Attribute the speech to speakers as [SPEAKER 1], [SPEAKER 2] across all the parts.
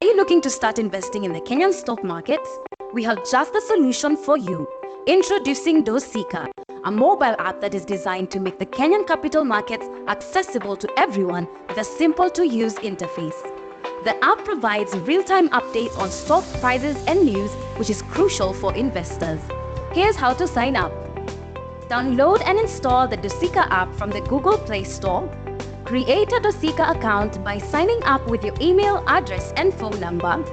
[SPEAKER 1] you looking to start investing in the Kenyan stock markets? We have just the solution for you. Introducing Dosika, a mobile app that is designed to make the Kenyan capital markets accessible to everyone with a simple-to-use interface. The app provides real-time updates on stock prices and news, which is crucial for investors. Here's how to sign up. Download and install the Dosika app from the Google Play Store. Create a Dosika account by signing up with your email address and phone number.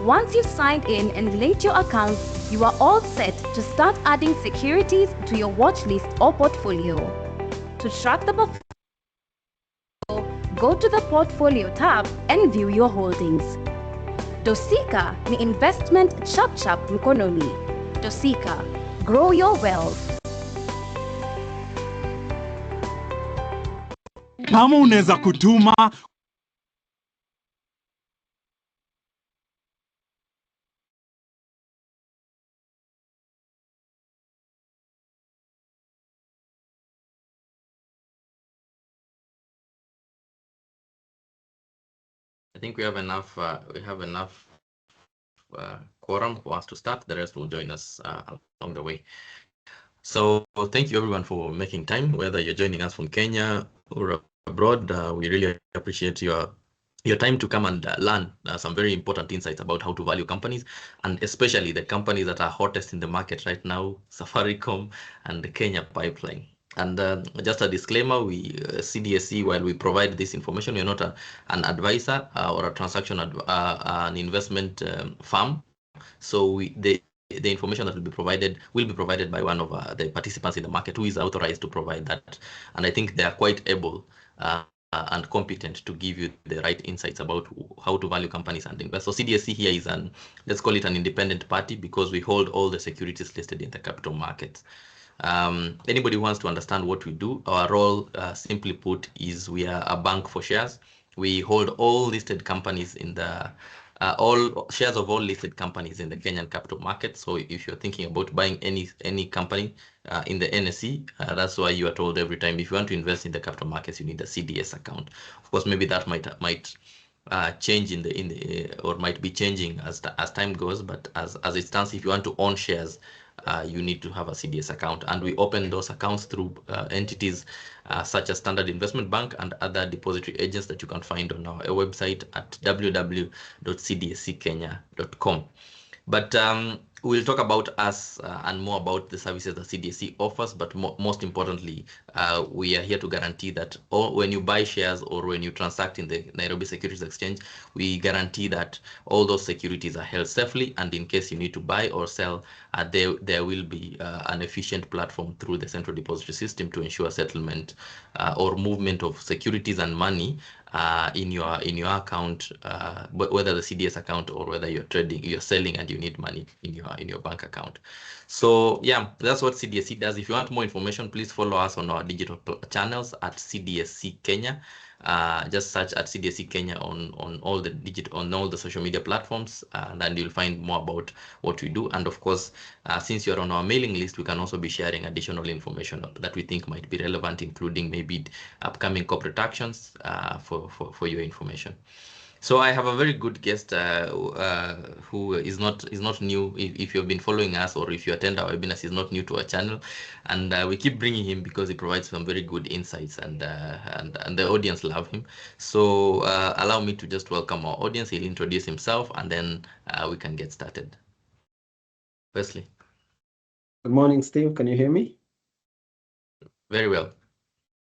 [SPEAKER 1] Once you've signed in and linked your account, you are all set to start adding securities to your watch list or portfolio. To track the portfolio, go to the Portfolio tab and view your holdings. Dosika ni investment chap mkononi. Dosika, grow your wealth.
[SPEAKER 2] Kama unaweza kutuma
[SPEAKER 3] I think we have enough quorum for us to start. The rest will join us along the way. So thank you everyone for making time, whether you're joining us from Kenya or abroad. We really appreciate your time to come and learn some very important insights about how to value companies, and especially the companies that are hottest in the market right now, Safaricom and the Kenya pipeline. And just a disclaimer, we CDSC, while we provide this information, we are not an advisor or a transaction an investment firm. So the information that will be provided by one of the participants in the market who is authorized to provide that. And I think they are quite able and competent to give you the right insights about how to value companies and invest. So CDSC here is let's call it an independent party, because we hold all the securities listed in the capital markets. Anybody who wants to understand what we do, our role, simply put, is we are a bank for shares. We hold all listed companies in the all shares of all listed companies in the Kenyan capital market. So if you're thinking about buying any company in the NSE, that's why you are told every time, if you want to invest in the capital markets, you need a CDS account. Of course, maybe that might change in the or might be changing as time goes, but as it stands, if you want to own shares, you need to have a CDS account, and we open those accounts through entities such as Standard Investment Bank and other depository agents that you can find on our website at www.cdsckenya.com. But we'll talk about us and more about the services that CDSC offers, but most importantly, we are here to guarantee that when you buy shares or when you transact in the Nairobi Securities Exchange, we guarantee that all those securities are held safely, and in case you need to buy or sell, there will be an efficient platform through the central depository system to ensure settlement or movement of securities and money in your account, whether the CDS account or whether you're selling and you need money in your bank account. So yeah, that's what CDSC does. If you want more information, please follow us on our digital channels at CDSC Kenya. Just search at CDSC Kenya on all the social media platforms, and then you'll find more about what we do. And of course, since you're on our mailing list, we can also be sharing additional information that we think might be relevant, including maybe upcoming corporate actions for your information. So I have a very good guest who is not new. If you've been following us or if you attend our webinars, he's not new to our channel, and we keep bringing him because he provides some very good insights, and the audience love him. So allow me to just welcome our audience. He'll introduce himself, and then we can get started. Wesley.
[SPEAKER 4] Good morning, Steve. Can you hear me?
[SPEAKER 3] Very well.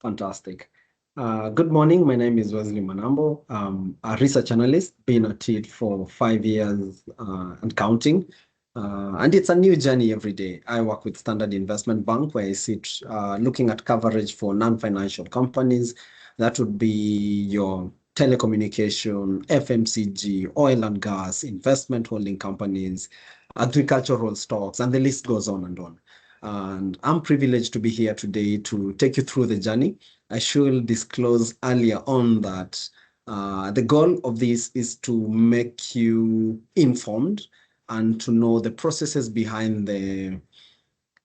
[SPEAKER 4] Fantastic. Good morning. My name is Wesley Manambo. I'm a research analyst, been at it for 5 years and counting. And it's a new journey every day. I work with Standard Investment Bank, where I sit looking at coverage for non-financial companies. That would be your telecommunication, FMCG, oil and gas, investment holding companies, agricultural stocks, and the list goes on and on. And I'm privileged to be here today to take you through the journey. I should disclose earlier on that the goal of this is to make you informed and to know the processes behind the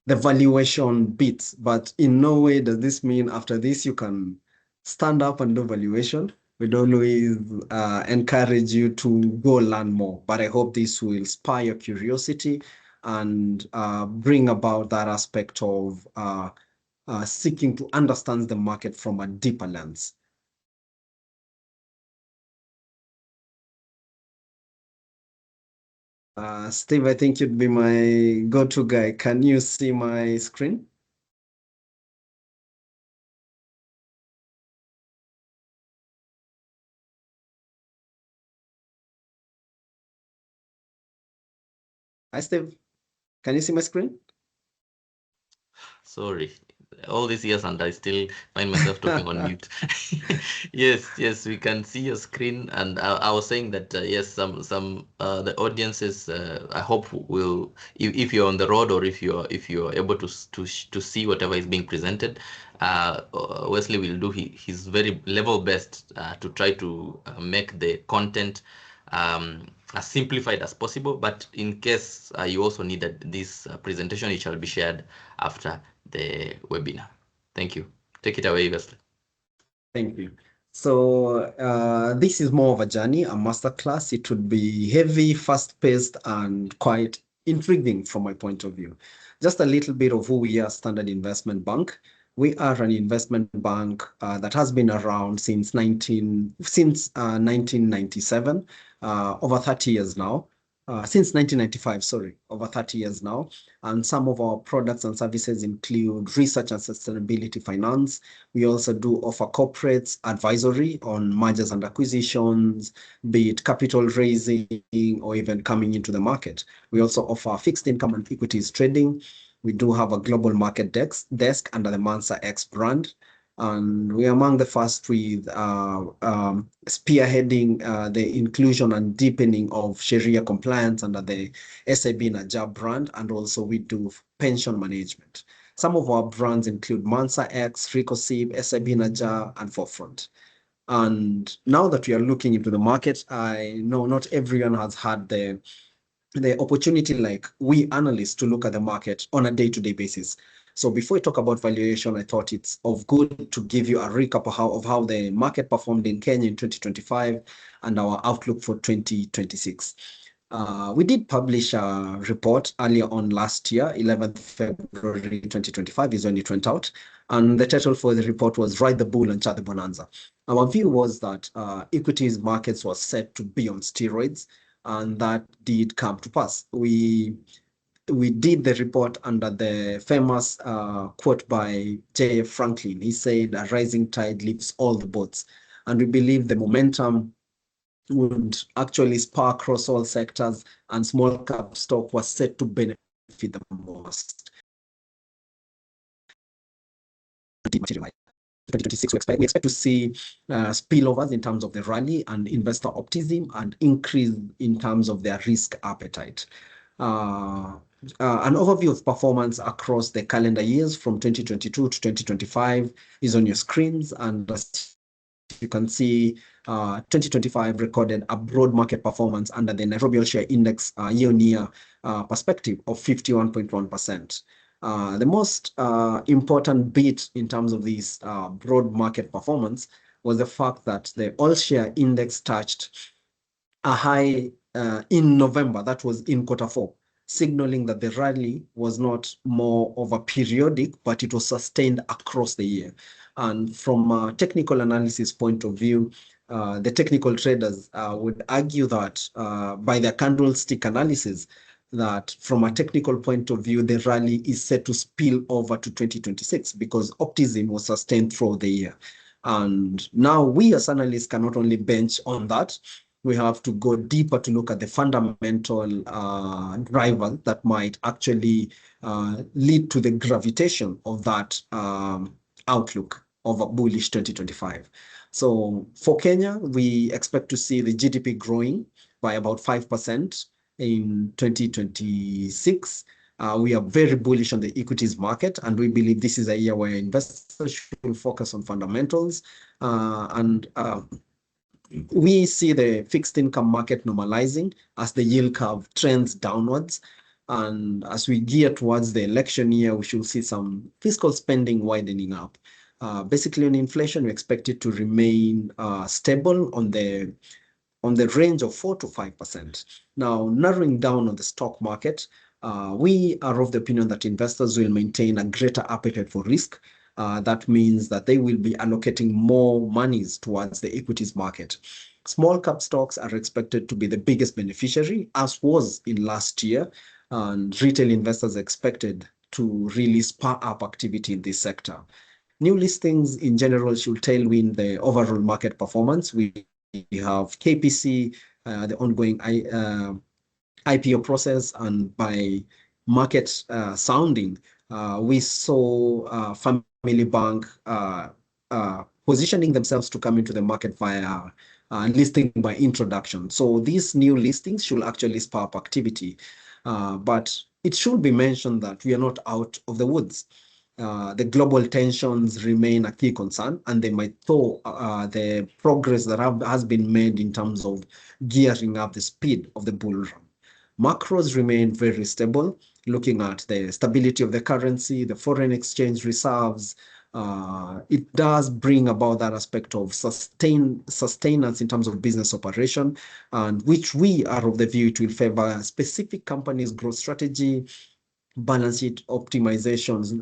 [SPEAKER 4] valuation bits. But in no way does this mean after this you can stand up and do valuation. we'd always encourage you to go learn more. But I hope this will inspire your curiosity and bring about that aspect of seeking to understand the market from a deeper lens. Steve, I think you'd be my go-to guy. Can you see my screen? Hi, Steve. Can you see my screen?
[SPEAKER 3] Sorry, all these years and I still find myself talking on mute. Yes, we can see your screen, and I was saying that yes, some the audiences I hope will, if you're on the road or if you're able to see whatever is being presented, Wesley will do his very level best to try to make the content as simplified as possible. But in case you also needed this presentation, it shall be shared after the webinar. Thank you. Take it away, Wesley.
[SPEAKER 4] Thank you. So this is more of a journey, a masterclass. It would be heavy, fast-paced, and quite intriguing from my point of view. Just a little bit of who we are, Standard Investment Bank. We are an investment bank that has been around since 1997, over 30 years now. Since 1995, sorry, over 30 years now. And some of our products and services include research and sustainability finance. We also do offer corporates advisory on mergers and acquisitions, be it capital raising or even coming into the market. We also offer fixed income and equities trading. We do have a global market desk under the Mansa X brand. And we are among the first with spearheading the inclusion and deepening of Sharia compliance under the SAB Najab brand, and also we do pension management. Some of our brands include Mansa X, Ricosib, SAB Najab, and Forefront. And now that we are looking into the market, I know not everyone has had the opportunity like we analysts to look at the market on a day-to-day basis. So before we talk about valuation, I thought it's of good to give you a recap of how the market performed in Kenya in 2025 and our outlook for 2026. We did publish a report earlier on last year, 11th February 2025 is when it went out. And the title for the report was Ride the Bull and Chart the Bonanza. Our view was that equities markets was set to be on steroids, and that did come to pass. We did the report under the famous quote by J.F. Franklin. He said, "A rising tide lifts all the boats." And we believe the momentum would actually spur across all sectors, and small cap stock was set to benefit the most. 2026, we expect to see spillovers in terms of the rally and investor optimism and increase in terms of their risk appetite. An overview of performance across the calendar years from 2022 to 2025 is on your screens, and as you can see, 2025 recorded a broad market performance under the Nairobi All-Share Index year-on-year perspective of 51.1%. The most important bit in terms of this broad market performance was the fact that the All-Share Index touched a high in November, that was in Q4, signaling that the rally was not more of a periodic, but it was sustained across the year. And from a technical analysis point of view, the technical traders would argue that by their candlestick analysis, that from a technical point of view, the rally is set to spill over to 2026 because optimism was sustained throughout the year. And now we as analysts cannot only bench on that, we have to go deeper to look at the fundamental drivers that might actually lead to the gravitation of that outlook of a bullish 2025. So for Kenya, we expect to see the GDP growing by about 5% in 2026. We are very bullish on the equities market, and we believe this is a year where investors should focus on fundamentals. We see the fixed income market normalizing as the yield curve trends downwards. And as we gear towards the election year, we should see some fiscal spending widening up. Basically, on inflation, we expect it to remain stable on the range of 4 to 5%. Now, narrowing down on the stock market, we are of the opinion that investors will maintain a greater appetite for risk. That means that they will be allocating more monies towards the equities market. Small cap stocks are expected to be the biggest beneficiary, as was in last year, and retail investors are expected to really spur up activity in this sector. New listings in general should tailwind the overall market performance. We have KPC, the ongoing IPO process, and by market sounding, we saw Family Bank positioning themselves to come into the market via listing by introduction. So these new listings should actually spur up activity. But it should be mentioned that we are not out of the woods. The global tensions remain a key concern, and they might thaw the progress that has been made in terms of gearing up the speed of the bull run. Macros remain very stable, looking at the stability of the currency, the foreign exchange reserves. It does bring about that aspect of sustenance in terms of business operation, and which we are of the view it will favor specific companies' growth strategy, balance sheet optimizations,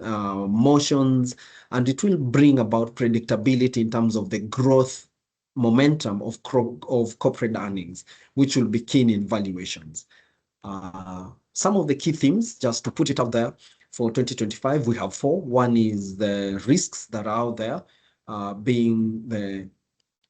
[SPEAKER 4] motions, and it will bring about predictability in terms of the growth momentum of corporate earnings, which will be keen in valuations. Some of the key themes, just to put it out there, for 2025, we have 4. One is the risks that are out there, being the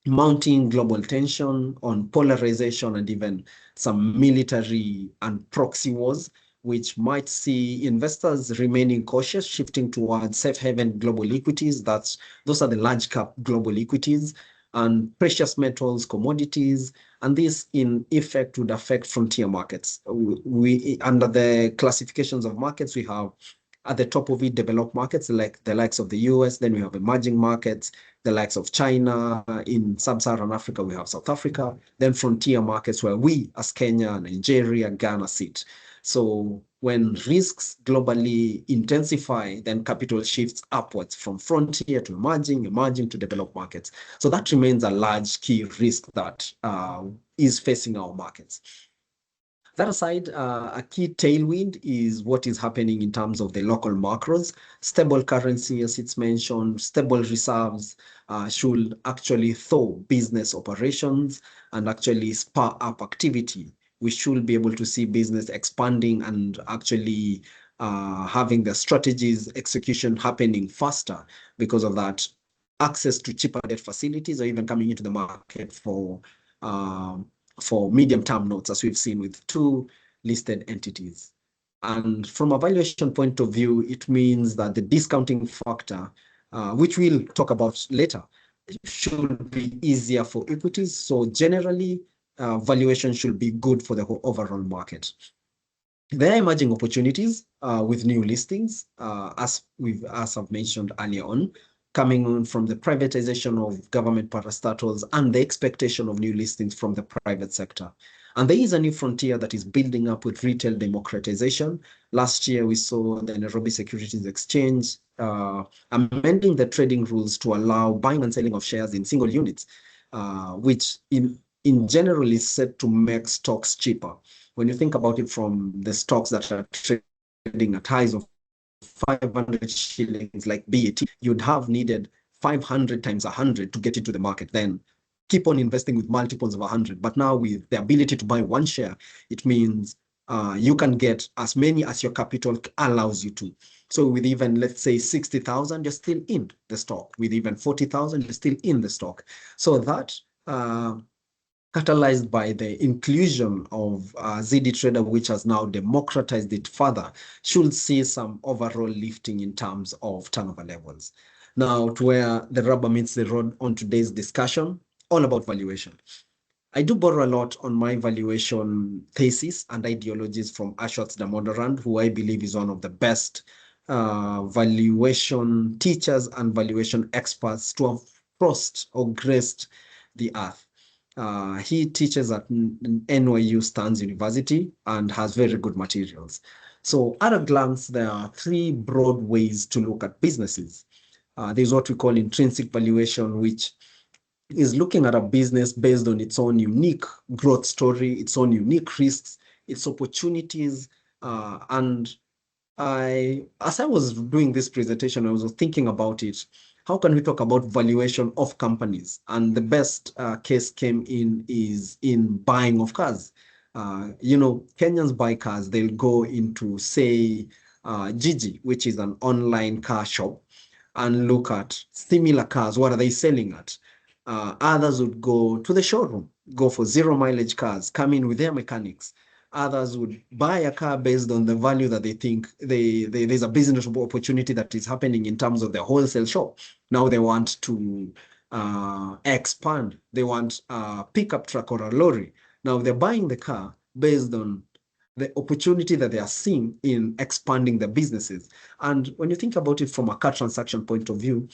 [SPEAKER 4] mounting global tension on polarization and even some military and proxy wars, which might see investors remaining cautious, shifting towards safe haven global equities. Those are the large cap global equities, and precious metals, commodities, and this in effect would affect frontier markets. We under the classifications of markets, we have at the top of it developed markets like the likes of the US, then we have emerging markets, the likes of China. In sub-Saharan Africa, we have South Africa, then frontier markets where we as Kenya, Nigeria, Ghana sit. So when risks globally intensify, then capital shifts upwards from frontier to emerging to developed markets. So that remains a large key risk that is facing our markets. That aside, a key tailwind is what is happening in terms of the local macros. Stable currency, as it's mentioned, stable reserves should actually thaw business operations and actually spur up activity. We should be able to see business expanding and actually having the strategies execution happening faster because of that access to cheaper debt facilities, or even coming into the market for medium-term notes, as we've seen with 2 listed entities. And from a valuation point of view, it means that the discounting factor, which we'll talk about later, should be easier for equities. So generally, valuation should be good for the whole overall market. There are emerging opportunities with new listings, as I've mentioned earlier on, coming on from the privatization of government parastatals and the expectation of new listings from the private sector. And there is a new frontier that is building up with retail democratization. Last year, we saw the Nairobi Securities Exchange amending the trading rules to allow buying and selling of shares in single units, which in general is set to make stocks cheaper. When you think about it, from the stocks that are trading at highs of 500 shillings like BAT, you'd have needed 500 times 100 to get into the market, then keep on investing with multiples of 100. But now with the ability to buy one share, it means you can get as many as your capital allows you to. So with even, let's say, 60,000, you're still in the stock. With even 40,000, you're still in the stock. So that catalyzed by the inclusion of ZD Trader, which has now democratized it further, should see some overall lifting in terms of turnover levels. Now, to where the rubber meets the road on today's discussion, all about valuation. I do borrow a lot on my valuation thesis and ideologies from Ashwath Damodaran, who I believe is one of the best valuation teachers and valuation experts to have crossed or graced the earth. He teaches at NYU Stans University and has very good materials. So at a glance, there are 3 broad ways to look at businesses. There's what we call intrinsic valuation, which is looking at a business based on its own unique growth story, its own unique risks, its opportunities. And as I was doing this presentation, I was thinking about it. How can we talk about valuation of companies? And the best case came in is in buying of cars. Kenyans buy cars, they'll go into, say, Gigi, which is an online car shop, and look at similar cars. What are they selling at? Others would go to the showroom, go for zero mileage cars, come in with their mechanics. Others would buy a car based on the value that they think there's a business opportunity that is happening in terms of the wholesale shop. Now they want to expand. They want a pickup truck or a lorry. Now they're buying the car based on the opportunity that they are seeing in expanding their businesses. And when you think about it from a car transaction point of view,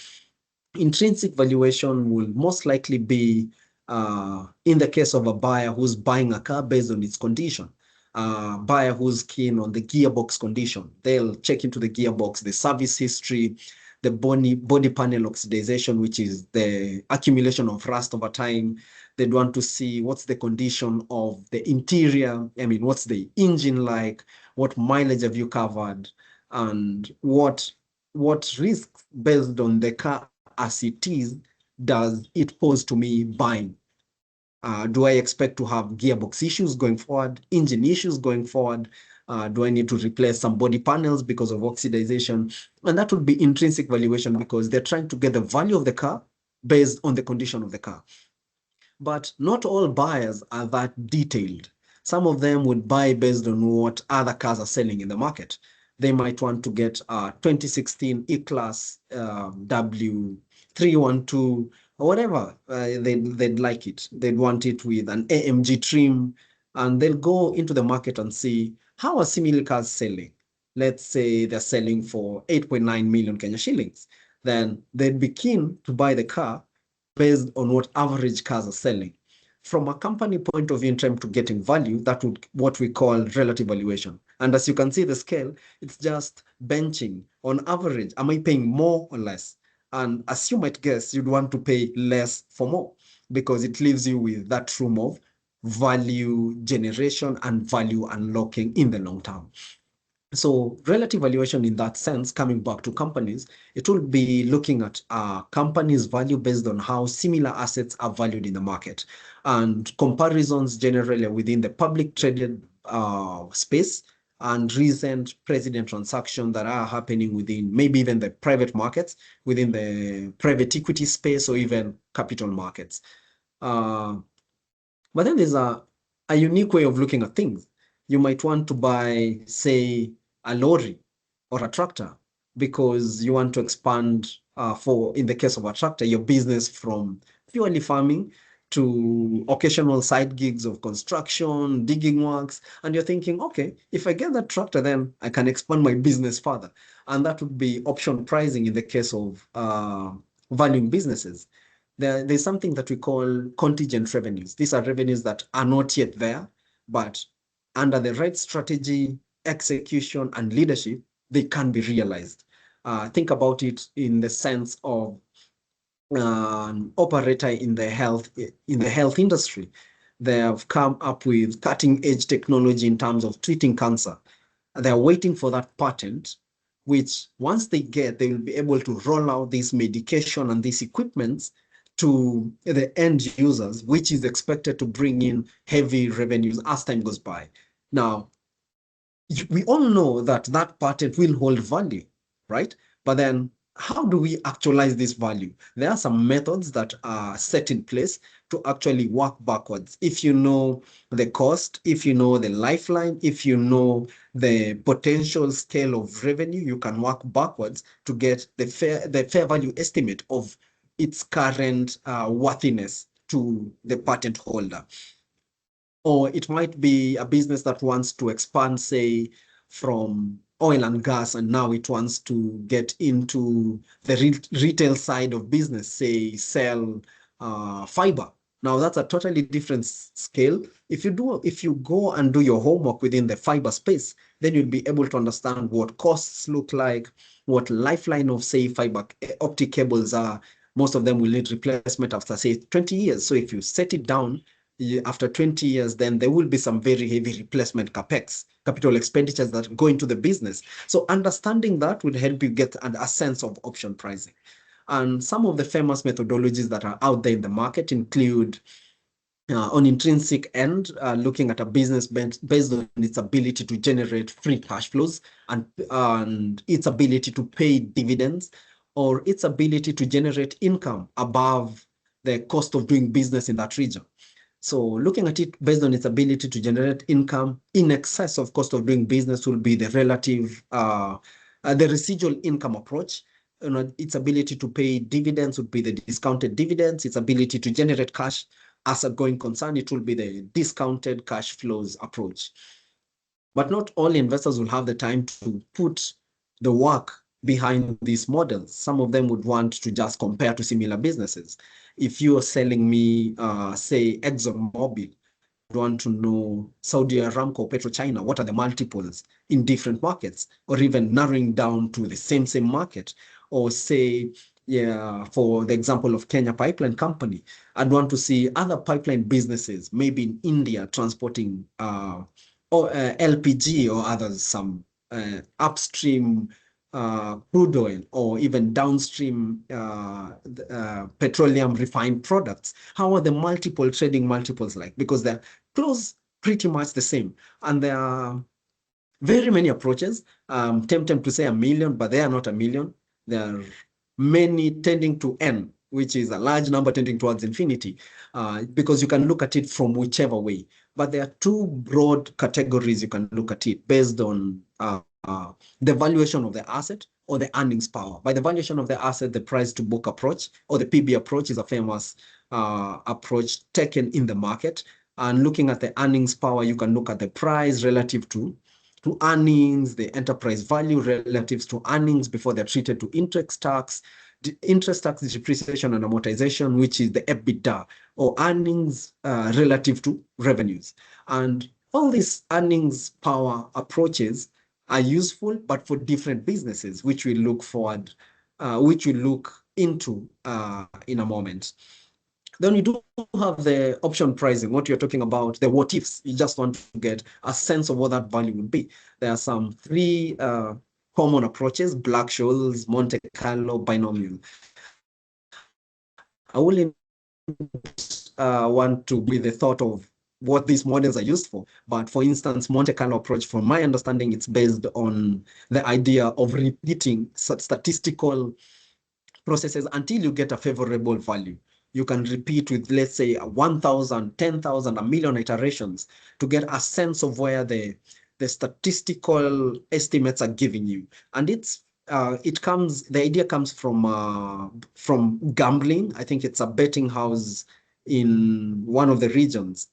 [SPEAKER 4] intrinsic valuation will most likely be in the case of a buyer who's buying a car based on its condition. Buyer who's keen on the gearbox condition. They'll check into the gearbox, the service history, the body panel oxidization, which is the accumulation of rust over time. They'd want to see what's the condition of the interior. I mean, what's the engine like? What mileage have you covered? And what risks based on the car as it is does it pose to me buying? Do I expect to have gearbox issues going forward, engine issues going forward? Do I need to replace some body panels because of oxidization? And that would be intrinsic valuation, because they're trying to get the value of the car based on the condition of the car. But not all buyers are that detailed. Some of them would buy based on what other cars are selling in the market. They might want to get a 2016 E-Class W312 or whatever. They'd like it. They'd want it with an AMG trim, and they'll go into the market and see how are similar cars selling. Let's say they're selling for 8.9 million Kenya shillings. Then they'd be keen to buy the car based on what average cars are selling. From a company point of view, in terms to getting value, that would what we call relative valuation. And as you can see the scale, it's just benching on average. Am I paying more or less? And as you might guess, you'd want to pay less for more, because it leaves you with that room of value generation and value unlocking in the long term. So relative valuation in that sense, coming back to companies, it will be looking at a company's value based on how similar assets are valued in the market, and comparisons generally within the public traded space and recent precedent transactions that are happening within maybe even the private markets, within the private equity space, or even capital markets. But then there's a unique way of looking at things. You might want to buy, say, a lorry or a tractor because you want to expand, in the case of a tractor, your business from purely farming to occasional side gigs of construction, digging works. And you're thinking, okay, if I get that tractor, then I can expand my business further. And that would be option pricing in the case of valuing businesses. There's something that we call contingent revenues. These are revenues that are not yet there, but under the right strategy, execution, and leadership, they can be realized. Think about it in the sense of an operator in the health industry. They have come up with cutting-edge technology in terms of treating cancer. They're waiting for that patent, which once they will be able to roll out this medication and these equipments to the end users, which is expected to bring in heavy revenues as time goes by. Now, we all know that that patent will hold value, right? But then how do we actualize this value? There are some methods that are set in place to actually work backwards. If you know the cost, if you know the lifeline, if you know the potential scale of revenue, you can work backwards to get the fair value estimate of its current worthiness to the patent holder. Or it might be a business that wants to expand, say, from oil and gas, and now it wants to get into the retail side of business, say, sell fiber Now that's a totally different scale. If you go and do your homework within the fiber space, then you'll be able to understand what costs look like, what lifeline of, say, fiber optic cables are. Most of them will need replacement after, say, 20 years. So if you set it down after 20 years, then there will be some very heavy replacement capex, capital expenditures that go into the business. So understanding that will help you get a sense of option pricing. And some of the famous methodologies that are out there in the market include on intrinsic end, looking at a business based on its ability to generate free cash flows and its ability to pay dividends, or its ability to generate income above the cost of doing business in that region. So looking at it based on its ability to generate income in excess of cost of doing business will be the the residual income approach. Its ability to pay dividends would be the discounted dividends. Its ability to generate cash as a going concern, it will be the discounted cash flows approach. But not all investors will have the time to put the work behind these models. Some of them would want to just compare to similar businesses. If you are selling me, say, ExxonMobil, I want to know Saudi Aramco, PetroChina, what are the multiples in different markets, or even narrowing down to the same market, or say, yeah, for the example of Kenya Pipeline Company, I'd want to see other pipeline businesses, maybe in India, transporting LPG or others, some upstream crude oil, or even downstream petroleum refined products. How are the trading multiples like? Because they're close, pretty much the same. And there are very many approaches. Tempted to say a million, but they are not a million. There are many tending to N, which is a large number tending towards infinity, because you can look at it from whichever way. But there are two broad categories you can look at it based on the valuation of the asset or the earnings power. By the valuation of the asset, the price to book approach or the PB approach is a famous approach taken in the market. And looking at the earnings power, you can look at the price relative to earnings, the enterprise value relatives to earnings before they're treated to interest tax, depreciation and amortization, which is the EBITDA, or earnings relative to revenues. And all these earnings power approaches are useful, but for different businesses, which we look into in a moment. Then you do have the option pricing, what you're talking about, the what ifs. You just want to get a sense of what that value would be. There are some three common approaches: Black-Scholes, Monte Carlo, binomial. I wouldn't want to be the thought of what these models are used for. But for instance, Monte Carlo approach, from my understanding, it's based on the idea of repeating statistical processes until you get a favorable value. You can repeat with, let's say, 1,000, 10,000, a million iterations to get a sense of where the statistical estimates are giving you. And the idea comes from gambling. I think it's a betting house in one of the regions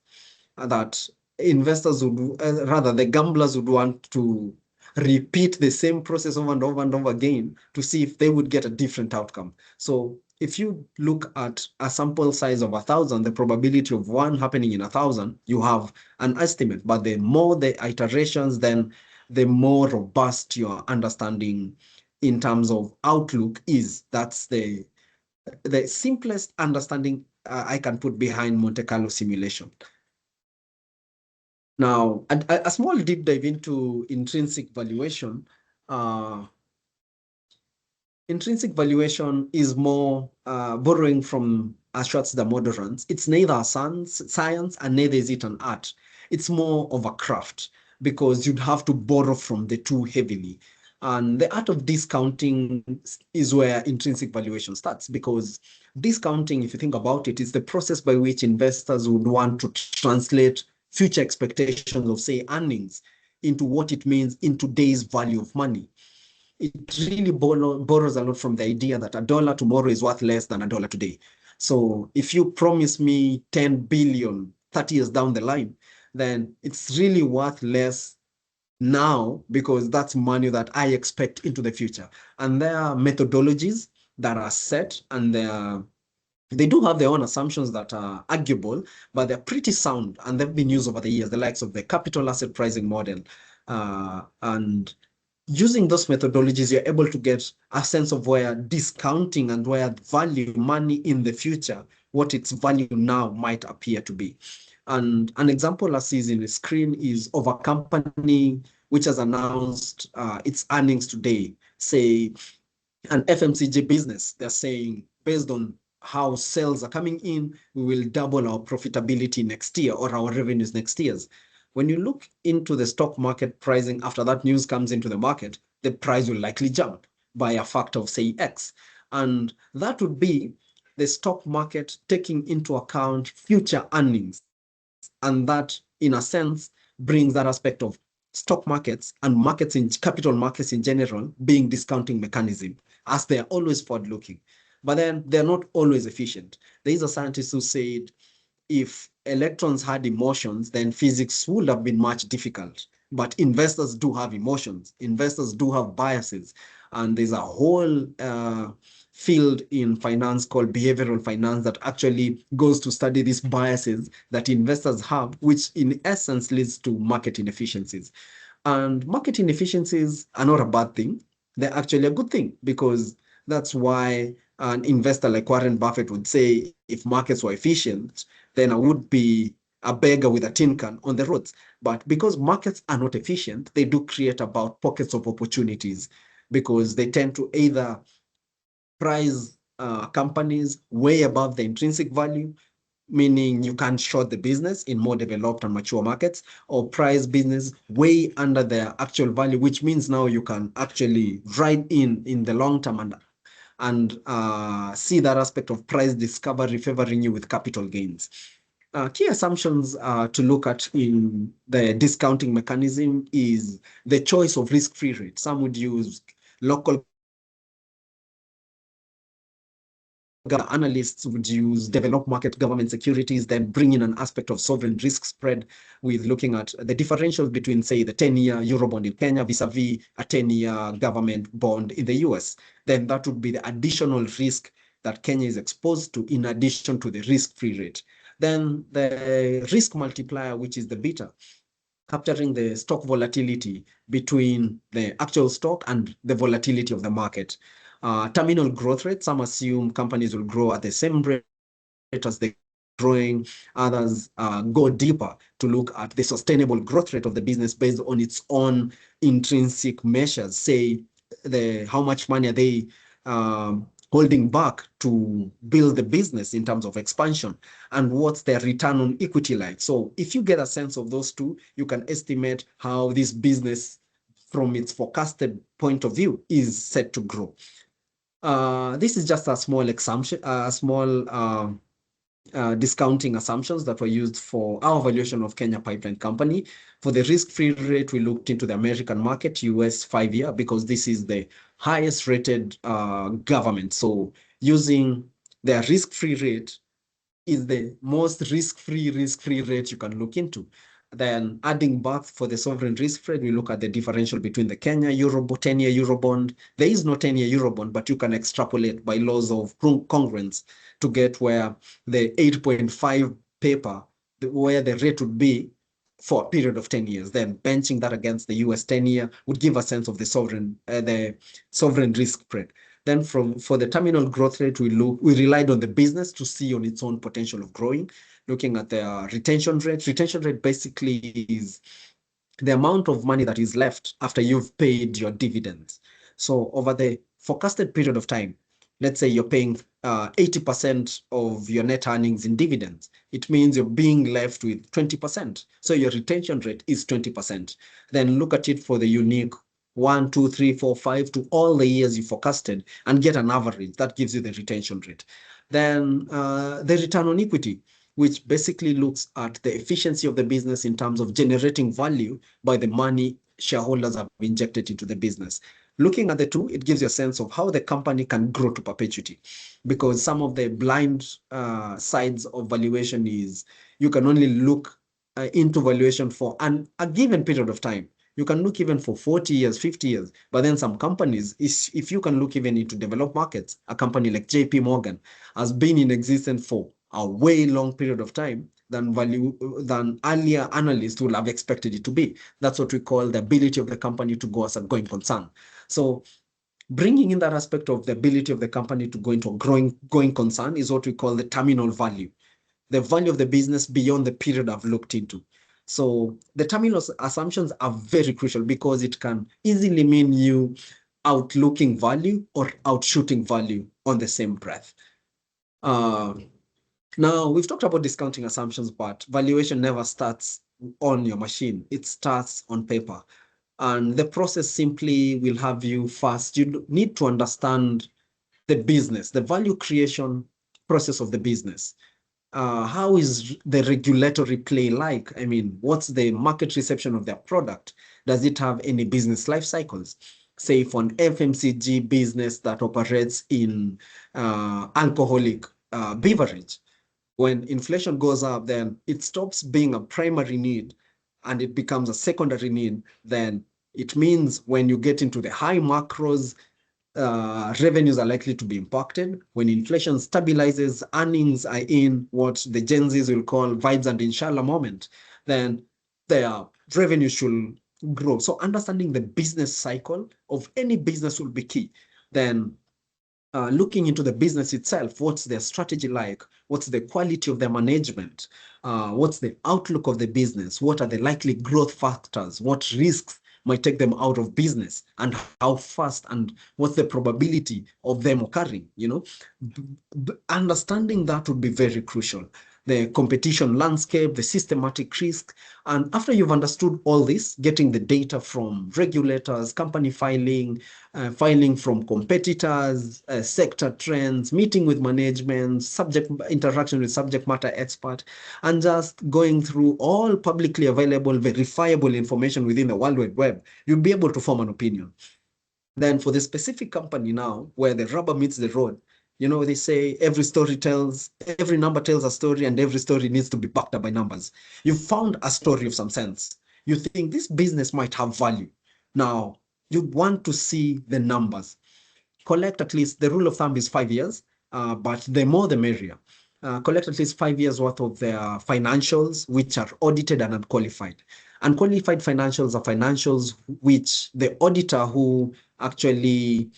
[SPEAKER 4] that investors would, rather the gamblers would want to repeat the same process over and over and over again to see if they would get a different outcome. So if you look at a sample size of 1,000, the probability of one happening in 1,000, you have an estimate. But the more the iterations, then the more robust your understanding in terms of outlook is. That's the simplest understanding I can put behind Monte Carlo simulation. Now, a small deep dive into intrinsic valuation. Intrinsic valuation is more borrowing from Ashrat's The Model Runs. It's neither a science and neither is it an art. It's more of a craft, because you'd have to borrow from the two heavily. And the art of discounting is where intrinsic valuation starts, because discounting, if you think about it, is the process by which investors would want to translate future expectations of, say, earnings into what it means in today's value of money. It really borrows a lot from the idea that $1 tomorrow is worth less than $1 today. So if you promise me 10 billion 30 years down the line, then it's really worth less now, because that's money that I expect into the future. And there are methodologies that are set, and there are They do have their own assumptions that are arguable, but they're pretty sound and they've been used over the years, the likes of the capital asset pricing model. And using those methodologies, you're able to get a sense of where discounting and where value money in the future, what its value now might appear to be. And an example I see in the screen is of a company which has announced its earnings today, say an FMCG business. They're saying based on how sales are coming in, we will double our profitability next year or our revenues next year. When you look into the stock market pricing after that news comes into the market, the price will likely jump by a factor of say X. And that would be the stock market taking into account future earnings. And that, in a sense, brings that aspect of stock markets and markets in capital markets in general being discounting mechanism, as they're always forward looking. But then they're not always efficient. There is a scientist who said if electrons had emotions, then physics would have been much difficult. But investors do have emotions. Investors do have biases. And there's a whole field in finance called behavioral finance that actually goes to study these biases that investors have, which in essence leads to market inefficiencies. And market inefficiencies are not a bad thing. They're actually a good thing, because that's why an investor like Warren Buffett would say, if markets were efficient, then I would be a beggar with a tin can on the roads. But because markets are not efficient, they do create about pockets of opportunities, because they tend to either price companies way above the intrinsic value, meaning you can't short the business in more developed and mature markets, or price business way under their actual value, which means now you can actually ride in the long term and see that aspect of price discovery favoring you with capital gains. Key assumptions to look at in the discounting mechanism is the choice of risk-free rate. Some would use local analysts would use developed market government securities, then bring in an aspect of sovereign risk spread with looking at the differentials between, say, the 10-year Eurobond in Kenya vis-a-vis a 10-year government bond in the US. Then that would be the additional risk that Kenya is exposed to in addition to the risk-free rate. Then the risk multiplier, which is the beta, capturing the stock volatility between the actual stock and the volatility of the market. Terminal growth rate, some assume companies will grow at the same rate as they growing. Others go deeper to look at the sustainable growth rate of the business based on its own intrinsic measures. Say, how much money are they holding back to build the business in terms of expansion, and what's their return on equity like. So if you get a sense of those two, you can estimate how this business from its forecasted point of view is set to grow. This is just a small assumption, discounting assumptions that were used for our valuation of Kenya Pipeline Company. For the risk-free rate, we looked into the American market, US 5-year, because this is the highest rated government. So using their risk-free rate is the most risk-free rate you can look into. Then adding back for the sovereign risk rate, we look at the differential between the Kenya Eurobond, 10-year Eurobond. There is no 10-year Eurobond, but you can extrapolate by laws of congruence to get where the 8.5 paper, where the rate would be for a period of 10 years. Then benching that against the US 10-year would give a sense of the sovereign risk spread. Then for the terminal growth rate, we relied on the business to see on its own potential of growing, looking at the retention rate. Retention rate basically is the amount of money that is left after you've paid your dividends. So over the forecasted period of time, let's say you're paying 80% of your net earnings in dividends. It means you're being left with 20%. So your retention rate is 20%. Then look at it for the unique 1, 2, 3, 4, 5 to all the years you forecasted and get an average. That gives you the retention rate. Then the return on equity, which basically looks at the efficiency of the business in terms of generating value by the money shareholders have injected into the business. Looking at the two, it gives you a sense of how the company can grow to perpetuity, because some of the blind sides of valuation is you can only look into valuation for a given period of time. You can look even for 40 years, 50 years. But then some companies, if you can look even into developed markets, a company like JP Morgan has been in existence for a way long period of time than earlier analysts would have expected it to be. That's what we call the ability of the company to go as a going concern. So bringing in that aspect of the ability of the company to go into a going concern is what we call the terminal value, the value of the business beyond the period I've looked into. So the terminal assumptions are very crucial because it can easily mean you outlooking value or outshooting value on the same breath. Now, we've talked about discounting assumptions, but valuation never starts on your machine. It starts on paper. And the process simply will have you first, you need to understand the business, the value creation process of the business. How is the regulatory play like? I mean, what's the market reception of their product? Does it have any business life cycles? Say for an FMCG business that operates in alcoholic beverage, when inflation goes up, then it stops being a primary need and it becomes a secondary need. Then it means when you get into the high macros, revenues are likely to be impacted. When inflation stabilizes, earnings are in what the Gen Zs will call vibes and inshallah moment, then their revenue should grow. So understanding the business cycle of any business will be key. Then looking into the business itself, what's their strategy like? What's the quality of their management? What's the outlook of the business? What are the likely growth factors? What risks might take them out of business, and how fast, and what's the probability of them occurring? Understanding that would be very crucial. The competition landscape, the systematic risk. And after you've understood all this, getting the data from regulators, company filing, filing from competitors, sector trends, meeting with management, interaction with subject matter expert, and just going through all publicly available, verifiable information within the World Wide Web, you'll be able to form an opinion. Then for the specific company now, where the rubber meets the road, they say every number tells a story, and every story needs to be backed up by numbers. You've found a story of some sense. You think this business might have value. Now, you want to see the numbers. Collect at least, the rule of thumb is 5 years, but the more the merrier. Collect at least 5 years worth of their financials, which are audited and unqualified. Unqualified financials are financials which the auditor who actually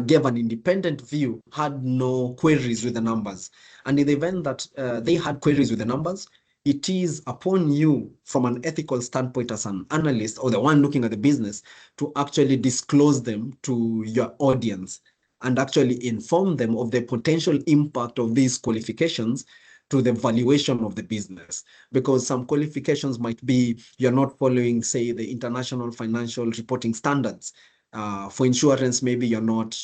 [SPEAKER 4] gave an independent view had no queries with the numbers. And in the event that they had queries with the numbers, it is upon you from an ethical standpoint as an analyst or the one looking at the business to actually disclose them to your audience and actually inform them of the potential impact of these qualifications to the valuation of the business. Because some qualifications might be you're not following, say, the international financial reporting standards. For insurance, maybe you're not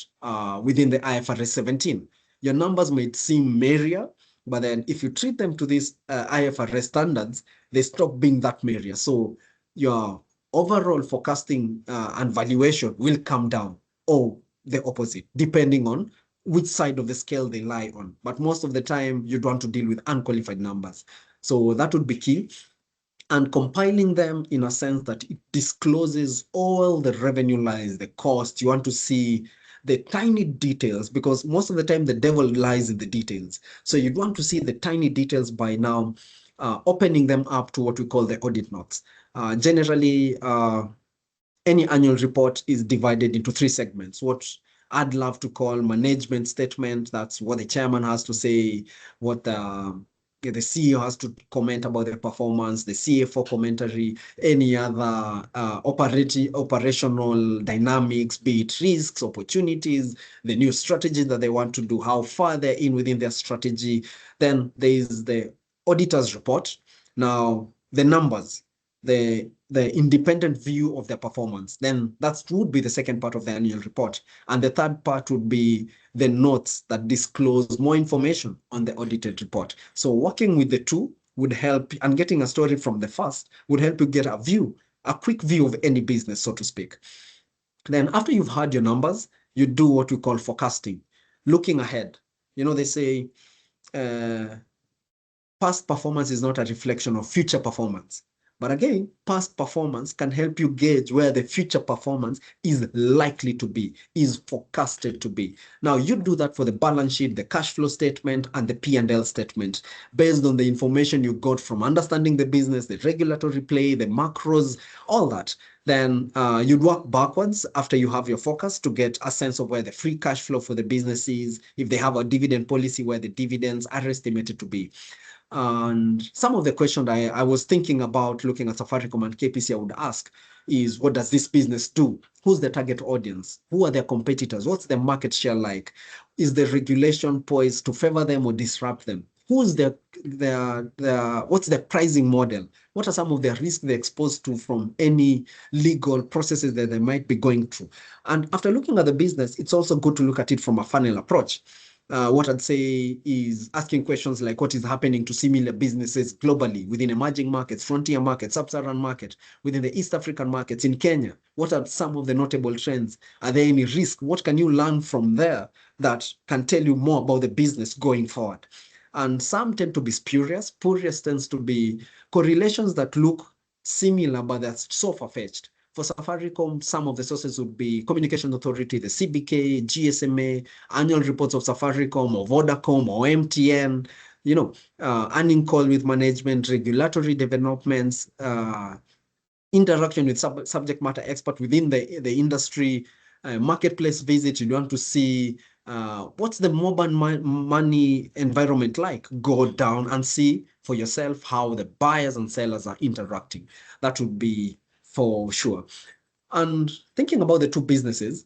[SPEAKER 4] within the IFRS 17. Your numbers might seem merrier, but then if you treat them to these IFRS standards, they stop being that merrier. So your overall forecasting and valuation will come down, or the opposite, depending on which side of the scale they lie on. But most of the time, you'd want to deal with unqualified numbers. So that would be key. And compiling them in a sense that it discloses all the revenue lines, the cost. You want to see the tiny details, because most of the time the devil lies in the details. So you'd want to see the tiny details by now, opening them up to what we call the audit notes. Generally, any annual report is divided into 3 segments. What I'd love to call management statement, that's what the chairman has to say, what the CEO has to comment about the performance, the CFO commentary, any other operational dynamics, be it risks, opportunities, the new strategy that they want to do, how far they're in within their strategy. Then there is the auditor's report. Now, the numbers, the independent view of their performance. Then that would be the second part of the annual report. And the third part would be the notes that disclose more information on the audited report. So working with the two would help, and getting a story from the first would help you get a quick view of any business, so to speak. Then after you've had your numbers, you do what we call forecasting, looking ahead. They say past performance is not a reflection of future performance. But again, past performance can help you gauge where the future performance is likely to be, is forecasted to be. Now, you do that for the balance sheet, the cash flow statement, and the P&L statement based on the information you got from understanding the business, the regulatory play, the macros, all that. Then you'd work backwards after you have your forecast to get a sense of where the free cash flow for the business is, if they have a dividend policy, where the dividends are estimated to be. And some of the questions I was thinking about looking at Safaricom and KPC, I would ask is, what does this business do? Who's the target audience? Who are their competitors? What's the market share like? Is the regulation poised to favor them or disrupt them? Who's what's the pricing model? What are some of the risks they're exposed to from any legal processes that they might be going through? And after looking at the business, it's also good to look at it from a funnel approach. What I'd say is asking questions like, what is happening to similar businesses globally, within emerging markets, frontier markets, sub-Saharan market, within the East African markets, in Kenya? What are some of the notable trends? Are there any risks? What can you learn from there that can tell you more about the business going forward? And some tend to be spurious. Spurious tends to be correlations that look similar, but that's so far-fetched. For Safaricom, some of the sources would be Communication Authority, the CBK, GSMA, annual reports of Safaricom or Vodacom or MTN, earning call with management, regulatory developments, interaction with subject matter expert within the industry, marketplace visit. You want to see what's the mobile money environment like. Go down and see for yourself how the buyers and sellers are interacting. That would be for sure. And thinking about the two businesses,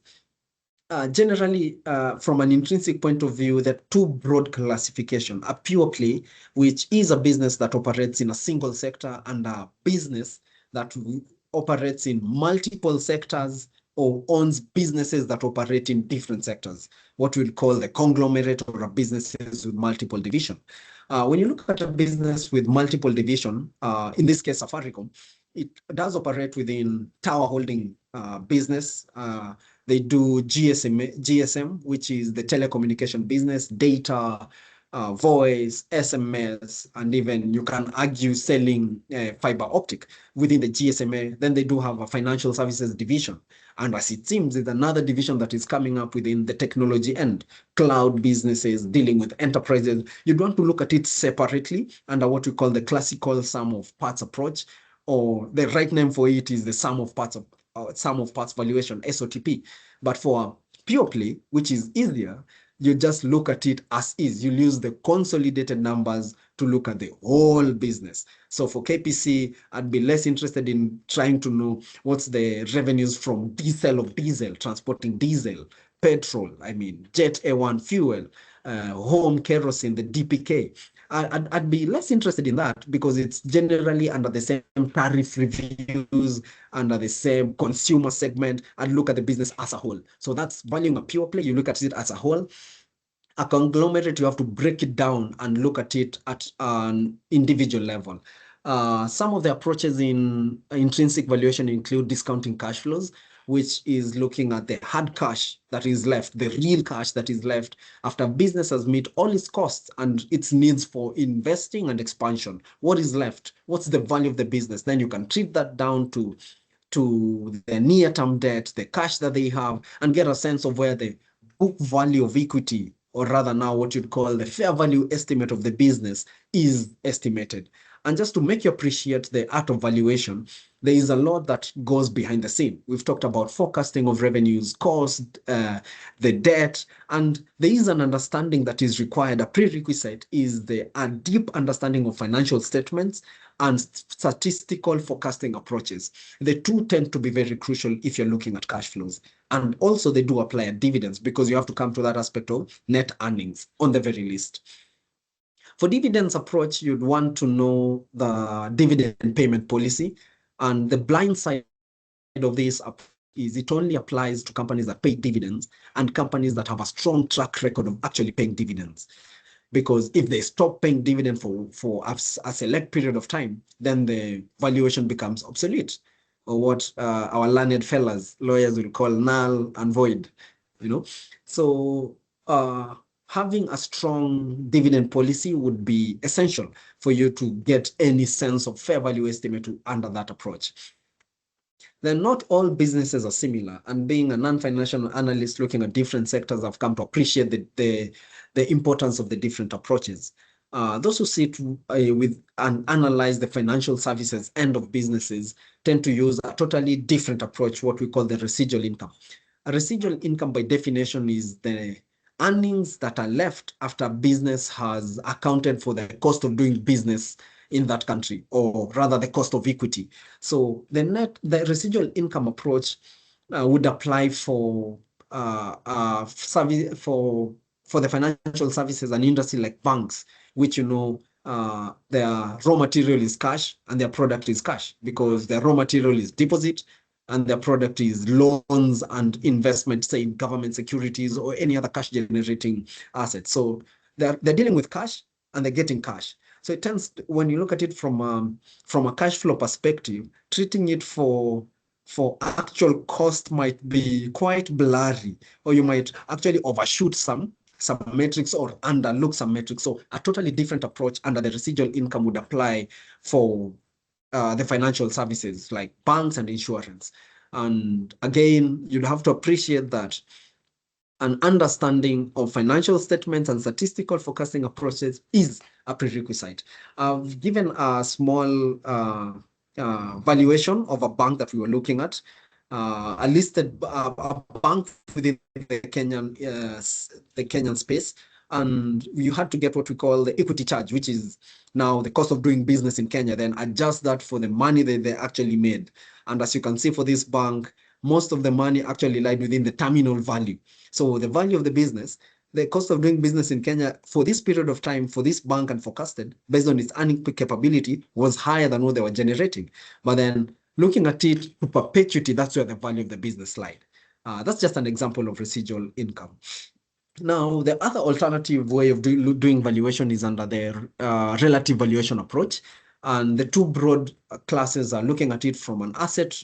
[SPEAKER 4] generally, from an intrinsic point of view, there are two broad classifications: a pure play, which is a business that operates in a single sector, and a business that operates in multiple sectors or owns businesses that operate in different sectors, what we'd call the conglomerate, or a businesses with multiple division. When you look at a business with multiple division, in this case, Safaricom, it does operate within tower holding business. They do GSM, which is the telecommunication business, data, voice, SMS, and even you can argue selling fiber optic within the GSMA. Then they do have a financial services division. And as it seems, there's another division that is coming up within the technology end, cloud businesses dealing with enterprises. You'd want to look at it separately under what we call the classical sum of parts approach, or the right name for it is the sum of parts valuation, SOTP. But for pure play, which is easier, you just look at it as is. You'll use the consolidated numbers to look at the whole business. So for KPC, I'd be less interested in trying to know what's the revenues from diesel, transporting diesel, petrol, jet A1 fuel, home kerosene, the DPK. I'd be less interested in that because it's generally under the same tariff reviews, under the same consumer segment. I'd look at the business as a whole. So that's valuing a pure play. You look at it as a whole. A conglomerate, you have to break it down and look at it at an individual level. Some of the approaches in intrinsic valuation include discounting cash flows, which is looking at the hard cash that is left, the real cash that is left after business has met all its costs and its needs for investing and expansion. What is left? What's the value of the business? Then you can treat that down to the near-term debt, the cash that they have, and get a sense of where the book value of equity, or rather now what you'd call the fair value estimate of the business, is estimated. And just to make you appreciate the art of valuation, there is a lot that goes behind the scene. We've talked about forecasting of revenues, cost, the debt, and there is an understanding that is required. A prerequisite is a deep understanding of financial statements and statistical forecasting approaches. The two tend to be very crucial if you're looking at cash flows. And also they do apply at dividends, because you have to come to that aspect of net earnings on the very least. For dividends approach, you'd want to know the dividend payment policy. And the blind side of this is it only applies to companies that pay dividends and companies that have a strong track record of actually paying dividends. Because if they stop paying dividend for a select period of time, then the valuation becomes obsolete, or what our learned fellas, lawyers, will call null and void. So having a strong dividend policy would be essential for you to get any sense of fair value estimate under that approach. Then not all businesses are similar, and being a non-financial analyst looking at different sectors, I've come to appreciate the importance of the different approaches. Those who sit with and analyze the financial services end of businesses tend to use a totally different approach, what we call the residual income. A residual income, by definition, is the earnings that are left after business has accounted for the cost of doing business in that country, or rather the cost of equity. So the residual income approach would apply for the financial services and industry like banks, which their raw material is cash and their product is cash, because their raw material is deposit and their product is loans and investment, say in government securities or any other cash generating asset. So they're dealing with cash and they're getting cash. So it tends to, when you look at it from a cash flow perspective, treating it for actual cost might be quite blurry, or you might actually overshoot some metrics or underlook some metrics. So a totally different approach under the residual income would apply for the financial services like banks and insurance. And again, you'd have to appreciate that an understanding of financial statements and statistical forecasting approaches is a prerequisite. I've given a small valuation of a bank that we were looking at, a listed bank within the Kenyan space, and you had to get what we call the equity charge, which is now the cost of doing business in Kenya, then adjust that for the money that they actually made. And as you can see for this bank, most of the money actually lied within the terminal value. So the value of the business, the cost of doing business in Kenya for this period of time, for this bank and forecasted, based on its earning capability, was higher than what they were generating. But then looking at it to perpetuity, that's where the value of the business lied. That's just an example of residual income. Now, the other alternative way of doing valuation is under the relative valuation approach. And the two broad classes are looking at it from an asset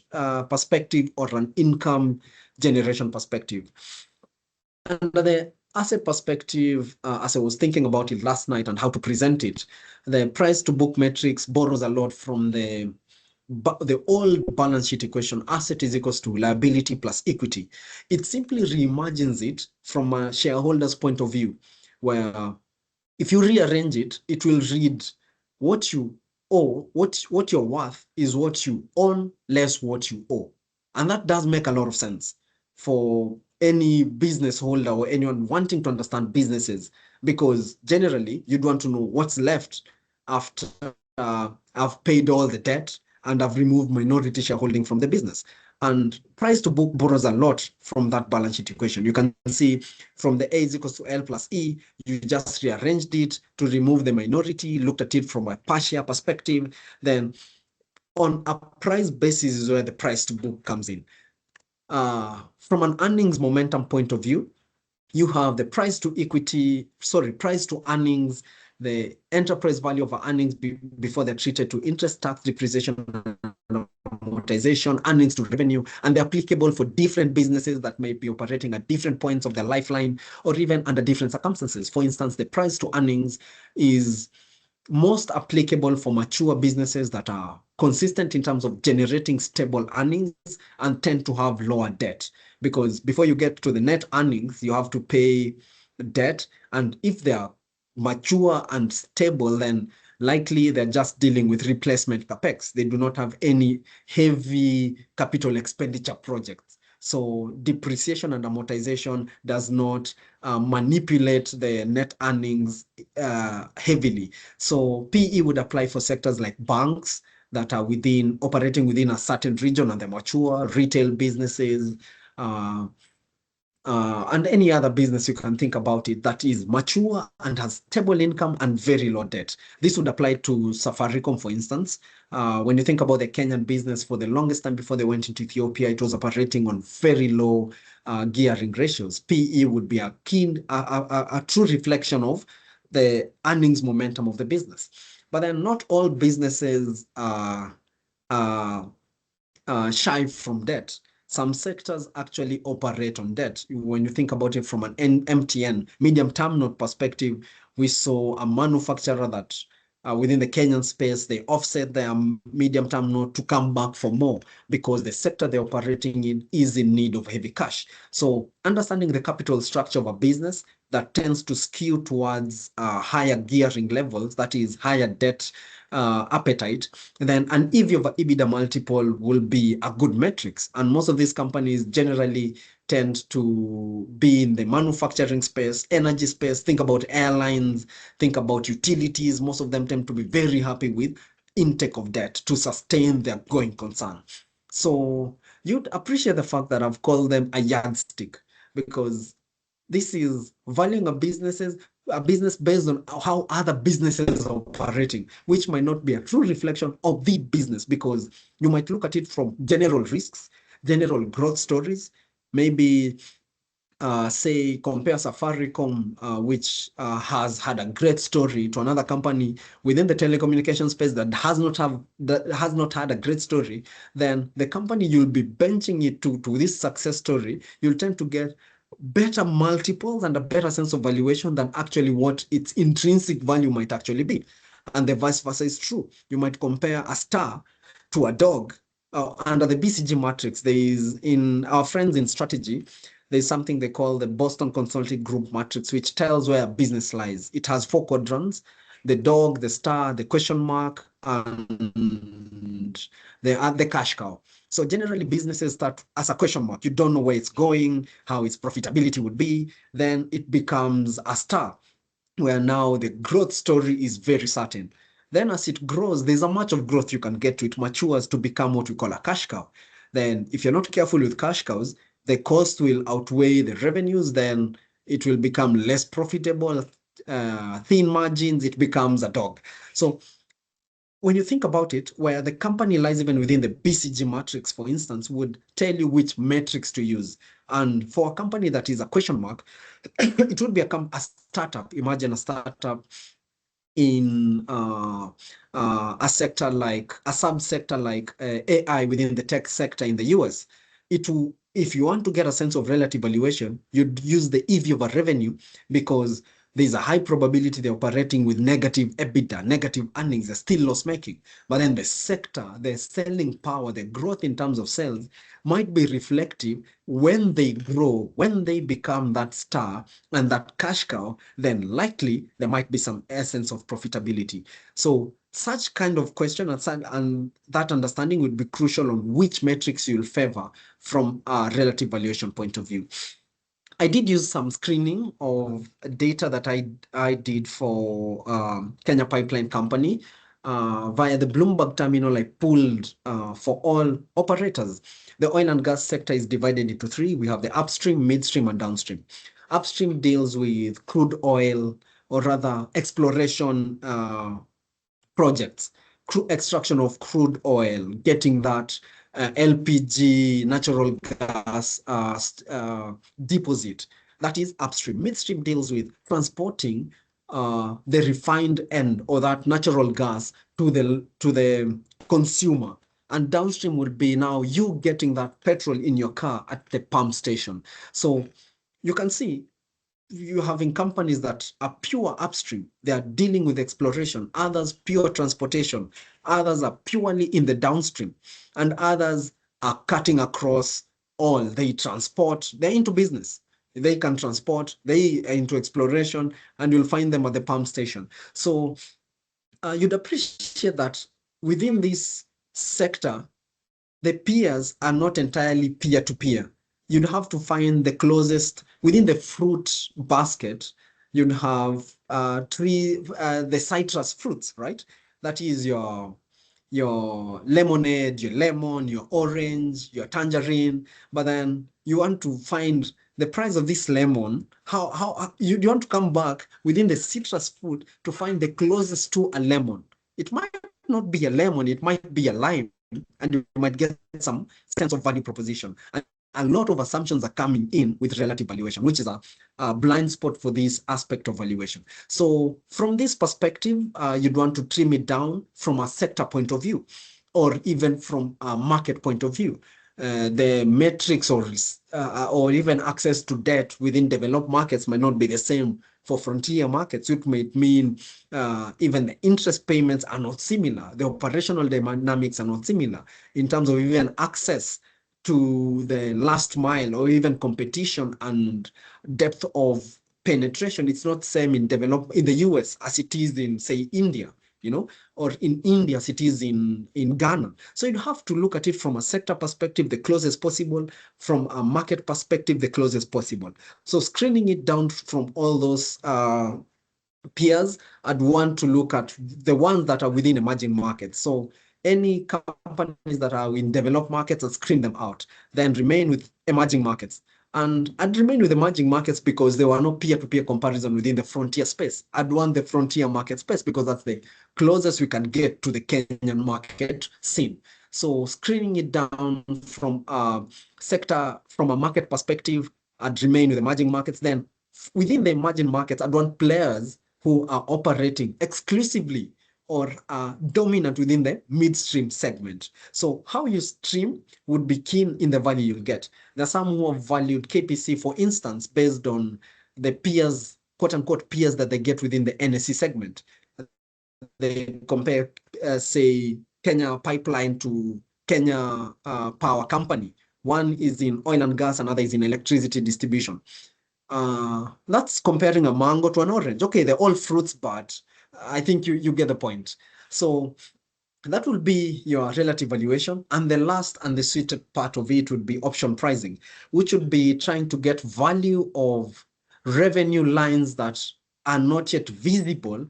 [SPEAKER 4] perspective or an income generation perspective. Under the asset perspective, as I was thinking about it last night and how to present it, the price to book metrics borrows a lot from the old balance sheet equation, asset is equals to liability plus equity. It simply reimagines it from a shareholder's point of view, where if you rearrange it, it will read what you owe, what you're worth is what you own less what you owe. And that does make a lot of sense for any business holder or anyone wanting to understand businesses, because generally you'd want to know what's left after I've paid all the debt and I've removed minority shareholding from the business. And price to book borrows a lot from that balance sheet equation. You can see from the A is equals to L plus E, you just rearranged it to remove the minority, looked at it from a per share perspective. Then on a price basis is where the price to book comes in. From an earnings momentum point of view, you have the price to earnings, the enterprise value of our earnings before they're treated to interest, tax, depreciation, and amortization, earnings to revenue, and they're applicable for different businesses that may be operating at different points of their lifeline or even under different circumstances. For instance, the price to earnings is most applicable for mature businesses that are consistent in terms of generating stable earnings and tend to have lower debt. Because before you get to the net earnings, you have to pay debt. And if they are mature and stable, then likely they're just dealing with replacement capex. They do not have any heavy capital expenditure projects. So depreciation and amortization does not manipulate the net earnings heavily. So PE would apply for sectors like banks that are operating within a certain region and they're mature, retail businesses, and any other business you can think about it that is mature and has stable income and very low debt. This would apply to Safaricom, for instance. When you think about the Kenyan business, for the longest time before they went into Ethiopia, it was operating on very low gearing ratios. PE would be a true reflection of the earnings momentum of the business. But then not all businesses shy from debt. Some sectors actually operate on debt. When you think about it from an MTN, medium-term note perspective, we saw a manufacturer that within the Kenyan space, they offset their medium-term note to come back for more because the sector they're operating in is in need of heavy cash. So understanding the capital structure of a business that tends to skew towards higher gearing levels, that is higher debt appetite, then an EV over EBITDA multiple will be a good metrics. And most of these companies generally tend to be in the manufacturing space, energy space. Think about airlines, think about utilities. Most of them tend to be very happy with intake of debt to sustain their going concern. So you'd appreciate the fact that I've called them a yardstick, because this is valuing a business based on how other businesses are operating, which might not be a true reflection of the business, because you might look at it from general risks, general growth stories, maybe say compare Safaricom, which has had a great story, to another company within the telecommunication space that has not had a great story. Then the company you'll be benching it to this success story, you'll tend to get better multiples and a better sense of valuation than actually what its intrinsic value might actually be. And the vice versa is true. You might compare a star to a dog. Under the BCG matrix, there is, in our friends in strategy, there's something they call the Boston Consulting Group matrix, which tells where business lies. It has 4 quadrants: the dog, the star, the question mark, and the cash cow. So generally businesses start as a question mark. You don't know where it's going, how its profitability would be. Then it becomes a star, where now the growth story is very certain. Then as it grows, there's a much of growth you can get to. It matures to become what we call a cash cow. Then if you're not careful with cash cows, the cost will outweigh the revenues. Then it will become less profitable, thin margins, it becomes a dog. So when you think about it, where the company lies even within the BCG matrix, for instance, would tell you which metrics to use. And for a company that is a question mark, it would be a startup. Imagine a startup in a sector like a subsector like AI within the tech sector in the US. If you want to get a sense of relative valuation, you'd use the EV over revenue, because there's a high probability they're operating with negative EBITDA, negative earnings, they're still loss making. But then the sector, the selling power, the growth in terms of sales might be reflective. When they grow, when they become that star and that cash cow, then likely there might be some essence of profitability. So such kind of question and that understanding would be crucial on which metrics you'll favor from a relative valuation point of view. I did use some screening of data that I did for Kenya Pipeline Company via the Bloomberg terminal I pulled for all operators. The oil and gas sector is divided into 3. We have the upstream, midstream, and downstream. Upstream deals with crude oil, or rather exploration projects, extraction of crude oil, getting that LPG, natural gas deposit. That is upstream. Midstream deals with transporting the refined end, or that natural gas, to the consumer. And downstream would be now you getting that petrol in your car at the pump station. So you can see you're having companies that are pure upstream. They are dealing with exploration, others pure transportation, others are purely in the downstream, and others are cutting across all. They transport, they're into business. They can transport, they are into exploration, and you'll find them at the pump station. So you'd appreciate that within this sector, the peers are not entirely peer-to-peer. You'd have to find the closest within the fruit basket. You'd have the citrus fruits, right? That is your lemonade, your lemon, your orange, your tangerine. But then you want to find the price of this lemon. How you want to come back within the citrus fruit to find the closest to a lemon. It might not be a lemon, it might be a lime, and you might get some sense of value proposition. And a lot of assumptions are coming in with relative valuation, which is a blind spot for this aspect of valuation. So from this perspective, you'd want to trim it down from a sector point of view, or even from a market point of view. the metrics or even access to debt within developed markets might not be the same for frontier markets. It might mean even the interest payments are not similar. The operational dynamics are not similar in terms of even access to the last mile or even competition and depth of penetration. It's not the same in the US as it is in, say, India, or in India as it is in Ghana. So you have to look at it from a sector perspective, the closest possible, from a market perspective, the closest possible. So screening it down from all those peers, I'd want to look at the ones that are within emerging markets. So any companies that are in developed markets, I'd screen them out, then remain with emerging markets. And I'd remain with emerging markets because there were no peer-to-peer comparison within the frontier space. I'd want the frontier market space because that's the closest we can get to the Kenyan market scene. So screening it down from a sector, from a market perspective, I'd remain with emerging markets. Then within the emerging markets, I'd want players who are operating exclusively or are dominant within the midstream segment. So how you stream would be key in the value you'll get. There are some who have valued KPC, for instance, based on the peers, quote unquote, peers that they get within the NSE segment. They compare, say, Kenya Pipeline to Kenya Power Company. One is in oil and gas, another is in electricity distribution. That's comparing a mango to an orange. Okay, they're all fruits, but I think you get the point. So that will be your relative valuation. And the last and the sweeter part of it would be option pricing, which would be trying to get value of revenue lines that are not yet visible,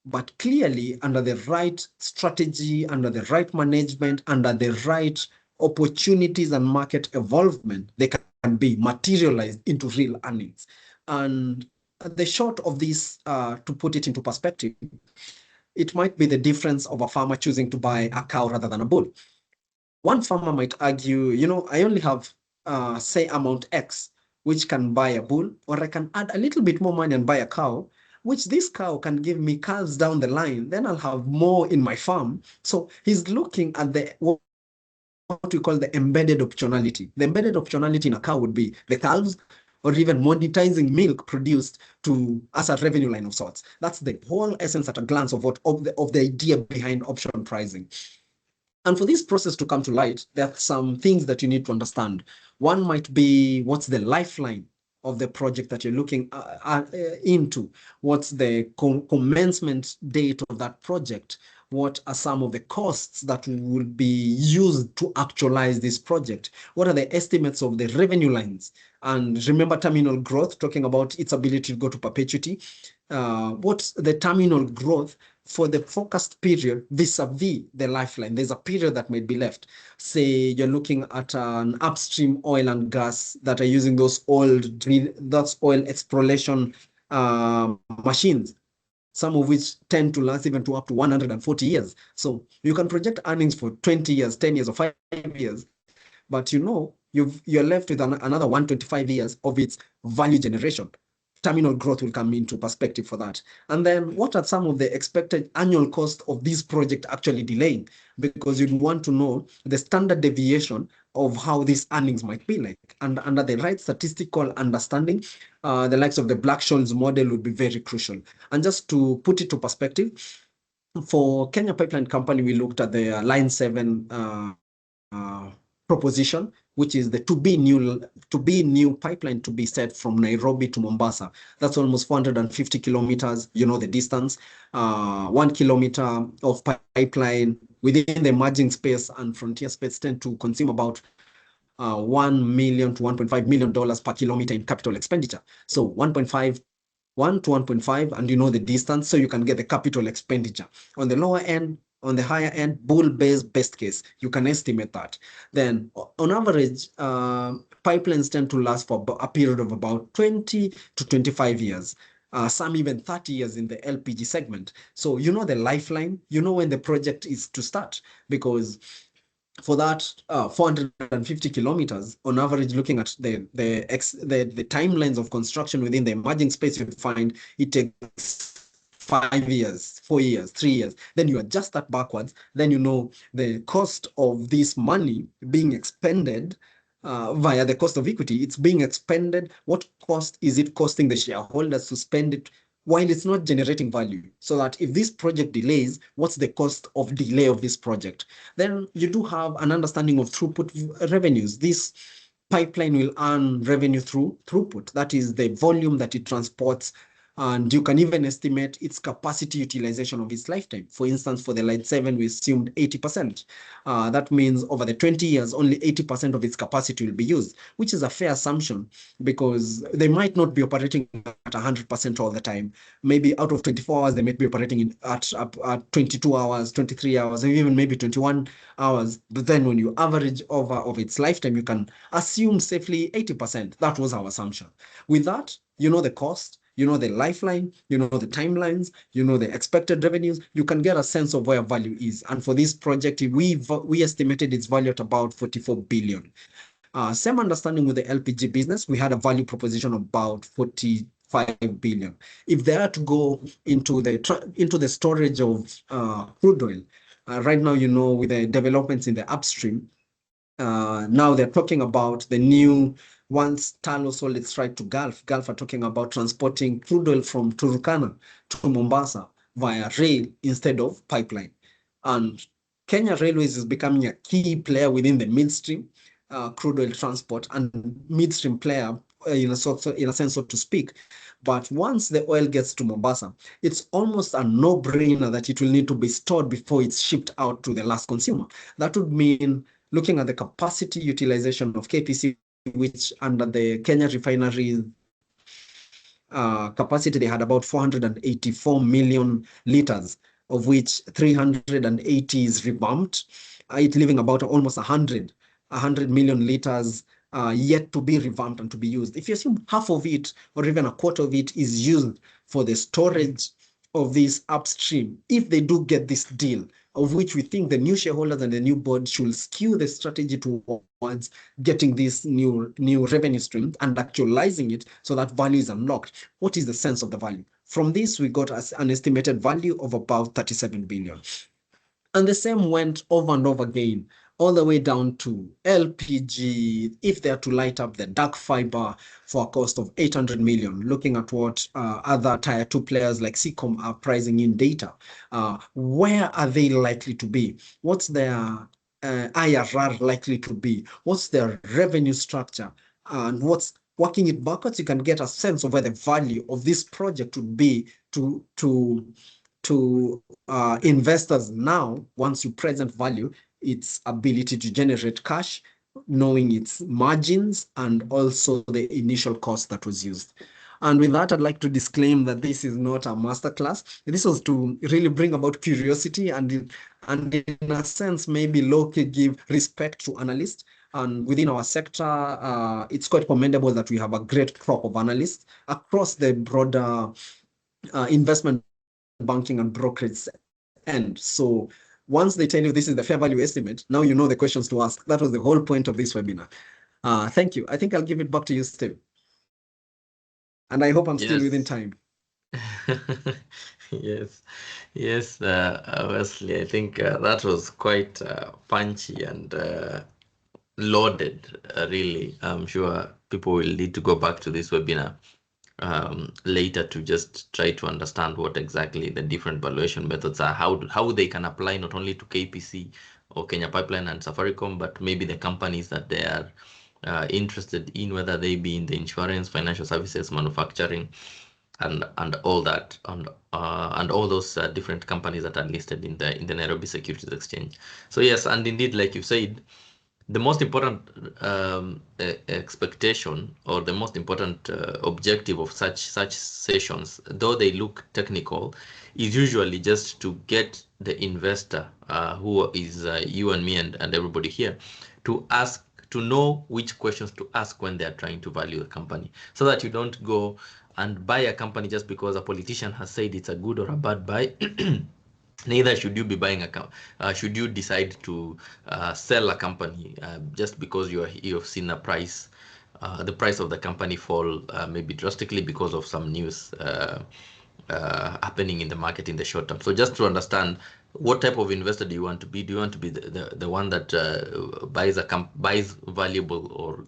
[SPEAKER 4] but clearly under the right strategy, under the right management, under the right opportunities and market evolvement, they can be materialized into real earnings. And the short of this, to put it into perspective, it might be the difference of a farmer choosing to buy a cow rather than a bull. One farmer might argue, I only have, say, amount X, which can buy a bull, or I can add a little bit more money and buy a cow, which this cow can give me calves down the line. Then I'll have more in my farm. So he's looking at what we call the embedded optionality. The embedded optionality in a cow would be the calves, or even monetizing milk produced as a revenue line of sorts. That's the whole essence at a glance of the idea behind option pricing. And for this process to come to light, there are some things that you need to understand. One might be, what's the lifeline of the project that you're looking into? What's the commencement date of that project? What are some of the costs that will be used to actualize this project? What are the estimates of the revenue lines? And remember terminal growth, talking about its ability to go to perpetuity. What's the terminal growth for the forecast period vis-a-vis the lifeline? There's a period that might be left. Say you're looking at an upstream oil and gas that are using those oil exploration machines, some of which tend to last even to up to 140 years. So you can project earnings for 20 years, 10 years, or 5 years, but you're left with another 125 years of its value generation. Terminal growth will come into perspective for that. And then what are some of the expected annual cost of this project actually delaying? Because you'd want to know the standard deviation of how these earnings might be like. And under the right statistical understanding, the likes of the Black-Scholes model would be very crucial. And just to put it to perspective, for Kenya Pipeline Company, we looked at the Line 7 proposition, which is the to be new pipeline to be set from Nairobi to Mombasa. That's almost 450 kilometers, the distance. 1 kilometer of pipeline within the emerging space and frontier space tend to consume about $1 million to $1.5 million per kilometer in capital expenditure. So 1 to 1.5, and the distance, so you can get the capital expenditure. On the lower end, on the higher end, bull-based best case, you can estimate that. Then on average, pipelines tend to last for a period of about 20 to 25 years. Some even 30 years in the LPG segment. So the lifeline, when the project is to start, because for that 450 kilometers on average, looking at the timelines of construction within the emerging space, you find it takes 5 years, 4 years, 3 years. Then you adjust that backwards. Then you know the cost of this money being expended via the cost of equity. It's being expended. What cost is it costing the shareholders to spend it while it's not generating value? So that if this project delays, what's the cost of delay of this project? Then you do have an understanding of throughput revenues. This pipeline will earn revenue through throughput. That is the volume that it transports. And you can even estimate its capacity utilization of its lifetime. For instance, for the Line 7, we assumed 80%. That means over the 20 years, only 80% of its capacity will be used, which is a fair assumption because they might not be operating at 100% all the time. Maybe out of 24 hours, they might be operating at 22 hours, 23 hours, or even maybe 21 hours. But then when you average over of its lifetime, you can assume safely 80%. That was our assumption. With that, you know the cost, you know the lifeline, you know the timelines, you know the expected revenues, you can get a sense of where value is. And for this project, we estimated its value at about 44 billion. Same understanding with the LPG business, we had a value proposition of about 45 billion. If they are to go into the storage of crude oil, right now, you know, with the developments in the upstream, now they're talking about the new, once Talo sold its right to Gulf are talking about transporting crude oil from Turkana to Mombasa via rail instead of pipeline. And Kenya Railways is becoming a key player within the midstream crude oil transport and midstream player in a sense, so to speak. But once the oil gets to Mombasa, it's almost a no-brainer that it will need to be stored before it's shipped out to the last consumer. That would mean looking at the capacity utilization of KPC, which under the Kenya refinery capacity, they had about 484 million liters, of which 380 is revamped, it leaving about almost 100 million liters yet to be revamped and to be used. If you assume half of it or even a quarter of it is used for the storage of this upstream, if they do get this deal, of which we think the new shareholders and the new board should skew the strategy towards getting this new revenue stream and actualizing it so that value is unlocked. What is the sense of the value? From this, we got an estimated value of about 37 billion. And the same went over and over again, all the way down to LPG, if they are to light up the dark fiber for a cost of 800 million, looking at what other tier 2 players like Seacom are pricing in data. Where are they likely to be? What's their IRR likely to be? What's their revenue structure? And what's working it backwards, you can get a sense of where the value of this project would be to investors now, once you present value, its ability to generate cash, knowing its margins, and also the initial cost that was used. And with that, I'd like to disclaim that this is not a masterclass. This was to really bring about curiosity and in a sense, maybe low-key give respect to analysts. And within our sector, it's quite commendable that we have a great crop of analysts across the broader investment banking and brokerage end. So once they tell you this is the fair value estimate, now you know the questions to ask. That was the whole point of this webinar. Thank you. I think I'll give it back to you, Steve. And I hope I'm still within time.
[SPEAKER 3] Yes, Wesley, I think that was quite punchy and loaded, really. I'm sure people will need to go back to this webinar later to just try to understand what exactly the different valuation methods are, how they can apply not only to KPC or Kenya Pipeline and Safaricom, but maybe the companies that they are interested in, whether they be in the insurance, financial services, manufacturing, and all that, and all those different companies that are listed in the Nairobi Securities Exchange. So yes, and indeed, like you said, the most important expectation or the most important objective of such sessions, though they look technical, is usually just to get the investor, who is you and me and everybody here, to know which questions to ask when they are trying to value a company, so that you don't go and buy a company just because a politician has said it's a good or a bad buy. Neither should you be buying should you decide to sell a company just because you've seen a price, the price of the company fall maybe drastically because of some news happening in the market in the short term. So just to understand, what type of investor do you want to be? Do you want to be the one that buys valuable or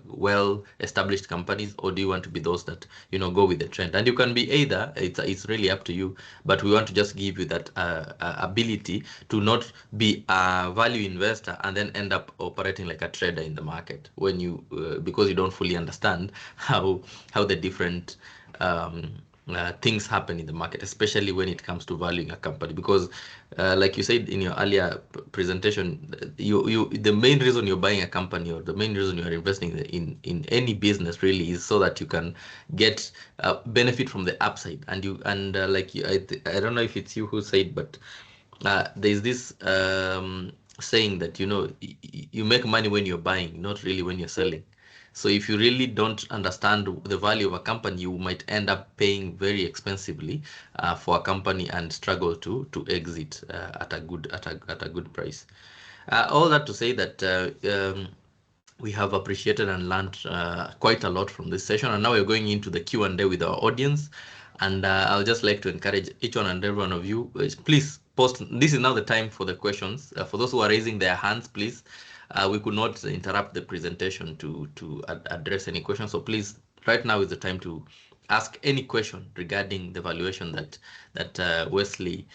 [SPEAKER 3] well-established companies, or do you want to be those that go with the trend? And you can be either. It's really up to you. But we want to just give you that ability to not be a value investor and then end up operating like a trader in the market when you because you don't fully understand how the different things happen in the market, especially when it comes to valuing a company. Because like you said in your earlier presentation, the main reason you're buying a company, or the main reason you're investing in any business really, is so that you can get benefit from the upside. And I don't know if it's you who said, but there's this saying that you make money when you're buying, not really when you're selling. So if you really don't understand the value of a company, you might end up paying very expensively for a company and struggle to exit at a good price. All that to say that we have appreciated and learned quite a lot from this session, and now we're going into the Q&A with our audience. And I'll just like to encourage each one and every one of you, please post. This is now the time for the questions. For those who are raising their hands, please. We could not interrupt the presentation to address any questions. So please, right now is the time to ask any question regarding the valuation that Wesley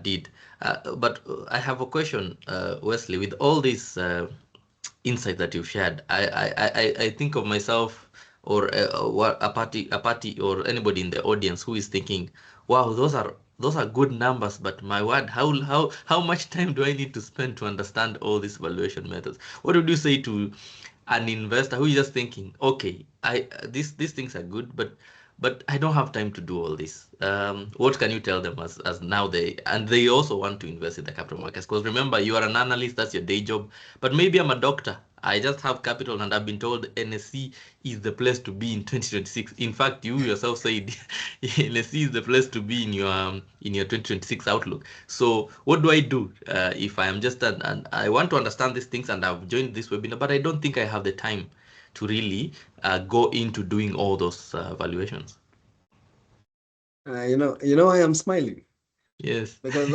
[SPEAKER 3] did. But I have a question, Wesley. With all these insight that you've shared, I think of myself, or a party or anybody in the audience who is thinking, wow, those are good numbers, but my word, how much time do I need to spend to understand all these valuation methods? What would you say to an investor who is just thinking, okay, these things are good, but I don't have time to do all this? What can you tell them as now they also want to invest in the capital markets? Because remember, you are an analyst, that's your day job. But maybe I'm a doctor, I just have capital, and I've been told NSC is the place to be in 2026. In fact, you yourself said NSC is the place to be in your 2026 outlook. So what do I do if I am just and I want to understand these things, and I've joined this webinar, but I don't think I have the time to really go into doing all those valuations?
[SPEAKER 4] I am smiling.
[SPEAKER 3] Yes.
[SPEAKER 4] Because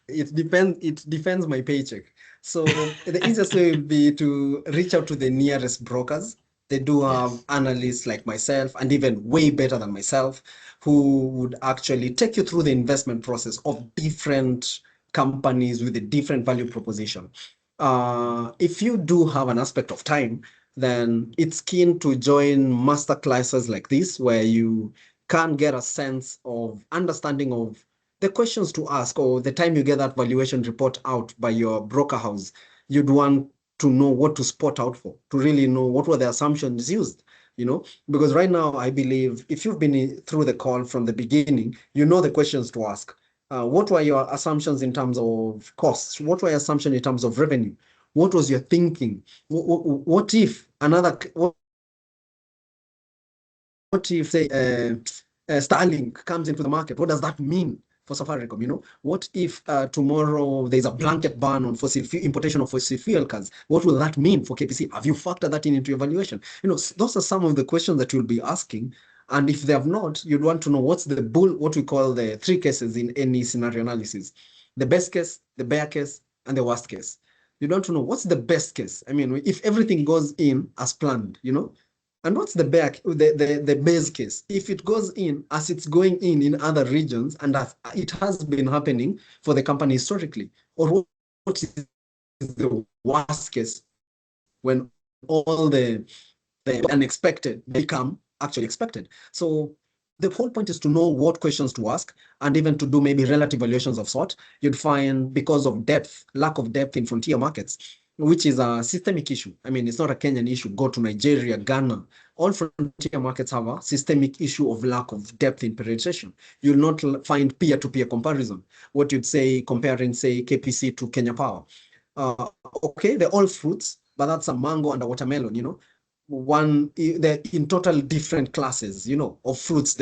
[SPEAKER 4] it depends my paycheck. So the easiest way would be to reach out to the nearest brokers. They do have analysts like myself, and even way better than myself, who would actually take you through the investment process of different companies with a different value proposition. If you do have an aspect of time, then it's keen to join master classes like this, where you can get a sense of understanding of the questions to ask, or the time you get that valuation report out by your broker house, you'd want to know what to spot out for, to really know what were the assumptions used, because right now I believe if you've been through the call from the beginning, you know the questions to ask. What were your assumptions in terms of costs? What were your assumptions in terms of revenue? What was your thinking? What if say Starlink comes into the market? What does that mean for Safaricom? What if tomorrow there's a blanket ban on importation of fossil fuel cars? What will that mean for KPC? Have you factored that into your valuation? Those are some of the questions that you'll be asking. And if they have not, you'd want to know what we call the three cases in any scenario analysis: the best case, the bear case, and the worst case. You want to know what's the best case. If everything goes in as planned, and what's the base case? If it goes in as it's going in other regions, and as it has been happening for the company historically, or what is the worst case, when all the unexpected become actually expected? So the whole point is to know what questions to ask, and even to do maybe relative valuations of sort. You'd find, because of lack of depth in frontier markets, which is a systemic issue. It's not a Kenyan issue. Go to Nigeria, Ghana. All frontier markets have a systemic issue of lack of depth in penetration. You'll not find peer-to-peer comparison. What you'd say, comparing, say, KPC to Kenya Power. Okay, they're all fruits, but that's a mango and a watermelon, they're in total different classes, of fruits.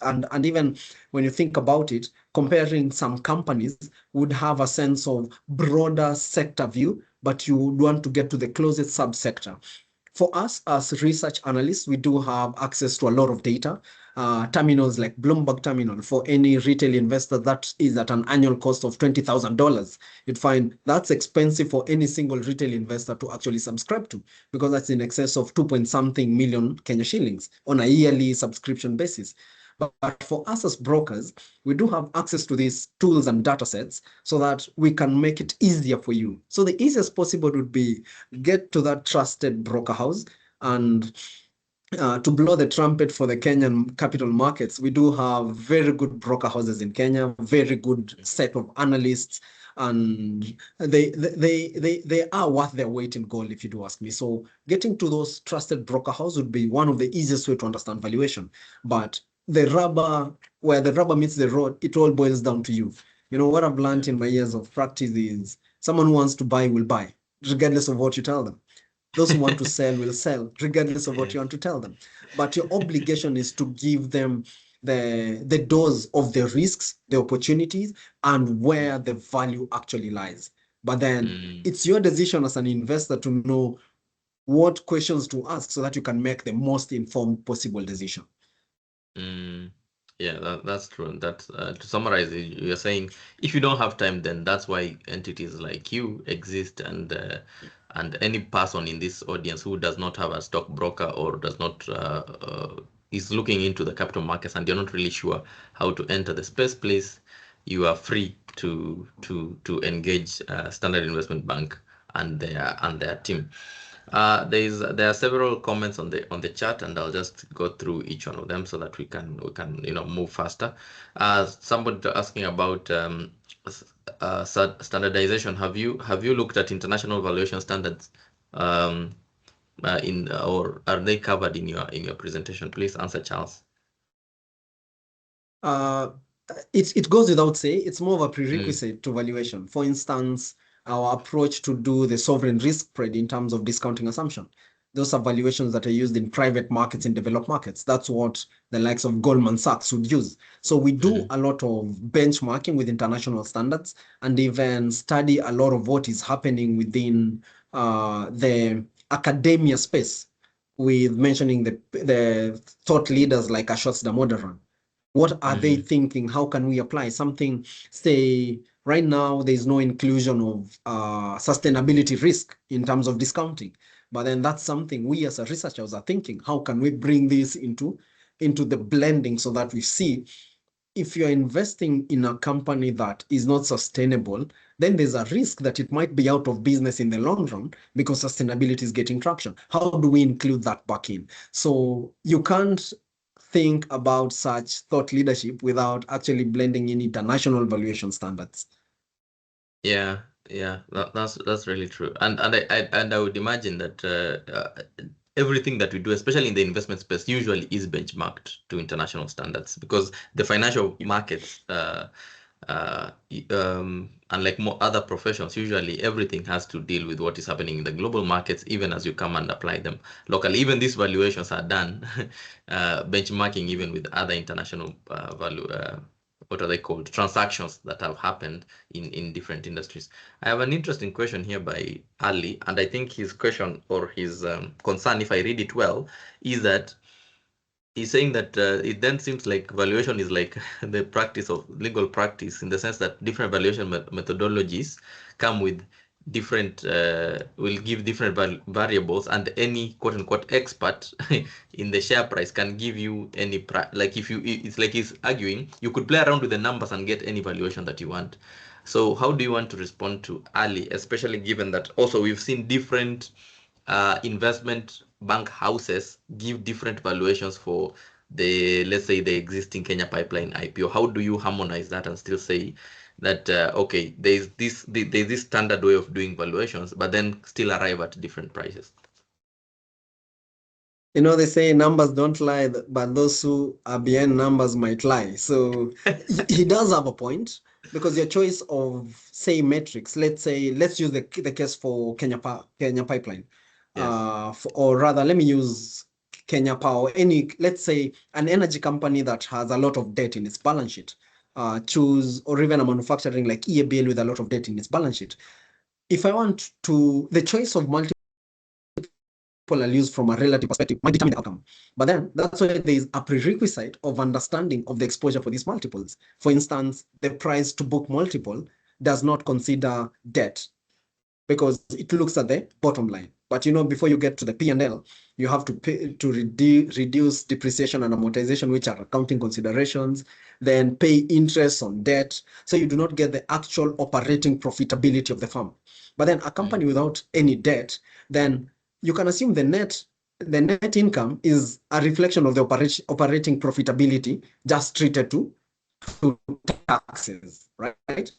[SPEAKER 4] And even when you think about it, comparing some companies would have a sense of broader sector view, but you would want to get to the closest subsector. For us as research analysts, we do have access to a lot of data. terminals like Bloomberg Terminal for any retail investor that is at an annual cost of $20,000, you'd find that's expensive for any single retail investor to actually subscribe to, because that's in excess of 2 point something million Kenya shillings on a yearly subscription basis. But for us as brokers, we do have access to these tools and data sets so that we can make it easier for you. So the easiest possible would be get to that trusted broker house. And to blow the trumpet for the Kenyan capital markets, we do have very good broker houses in Kenya, very good set of analysts, and they are worth their weight in gold, if you do ask me. So getting to those trusted broker houses would be one of the easiest way to understand valuation. But where the rubber meets the road, it all boils down to you. You know, what I've learned in my years of practice is someone who wants to buy will buy, regardless of what you tell them. Those who want to sell will sell, regardless of what you want to tell them. But your obligation is to give them the dose of the risks, the opportunities, and where the value actually lies. But then it's your decision as an investor to know what questions to ask so that you can make the most informed possible decision.
[SPEAKER 3] Yeah, that's true. And that to summarize, you're saying if you don't have time, then that's why entities like you exist, and any person in this audience who does not have a stockbroker or does not is looking into the capital markets and you're not really sure how to enter the space, please, you are free to engage Standard Investment Bank and their team. There are several comments on the chat, and I'll just go through each one of them so that we can move faster. Somebody asking about standardization. Have you looked at international valuation standards or are they covered in your presentation? Please answer, Charles.
[SPEAKER 4] It goes without say. It's more of a prerequisite to valuation. For instance, our approach to do the sovereign risk spread in terms of discounting assumption. Those are valuations that are used in private markets, in developed markets. That's what the likes of Goldman Sachs would use. So we do a lot of benchmarking with international standards and even study a lot of what is happening within the academia space, with mentioning the thought leaders like Ashok Damodaran. What are they thinking? How can we apply something? Say, right now, there's no inclusion of sustainability risk in terms of discounting. But then that's something we as a researchers are thinking. How can we bring this into the blending so that we see if you're investing in a company that is not sustainable, then there's a risk that it might be out of business in the long run because sustainability is getting traction. How do we include that back in? So you can't think about such thought leadership without actually blending in international valuation standards.
[SPEAKER 3] Yeah, that's really true, and I would imagine that everything that we do, especially in the investment space, usually is benchmarked to international standards, because the financial markets, unlike more other professions, usually everything has to deal with what is happening in the global markets, even as you come and apply them locally. Even these valuations are done benchmarking even with other international what are they called, transactions that have happened in different industries. I have an interesting question here by Ali, and I think his question or his concern, if I read it well, is that he's saying that it then seems like valuation is like the practice of legal practice, in the sense that different valuation methodologies come with different will give different variables, and any quote-unquote expert in the share price can give you any like, if you, it's like he's arguing you could play around with the numbers and get any valuation that you want. So how do you want to respond to Ali, especially given that also we've seen different investment bank houses give different valuations for the, let's say, the existing Kenya pipeline IPO? How do you harmonize that and still say that okay, there's this standard way of doing valuations, but then still arrive at different prices?
[SPEAKER 4] You know, they say numbers don't lie, but those who are behind numbers might lie. So he does have a point, because your choice of, say, metrics, let's use the case for Kenya Pipeline.
[SPEAKER 3] Yes.
[SPEAKER 4] Or rather, let me use Kenya Power, let's say an energy company that has a lot of debt in its balance sheet. Or even a manufacturing like EABL with a lot of debt in its balance sheet. If I want to, the choice of multiple are used from a relative perspective might determine the outcome. But then that's why there is a prerequisite of understanding of the exposure for these multiples. For instance, the price to book multiple does not consider debt because it looks at the bottom line. But before you get to the P&L, you have to pay to reduce depreciation and amortization, which are accounting considerations, then pay interest on debt. So you do not get the actual operating profitability of the firm. But then a company without any debt, then you can assume the net income is a reflection of the operating profitability just treated to taxes, right?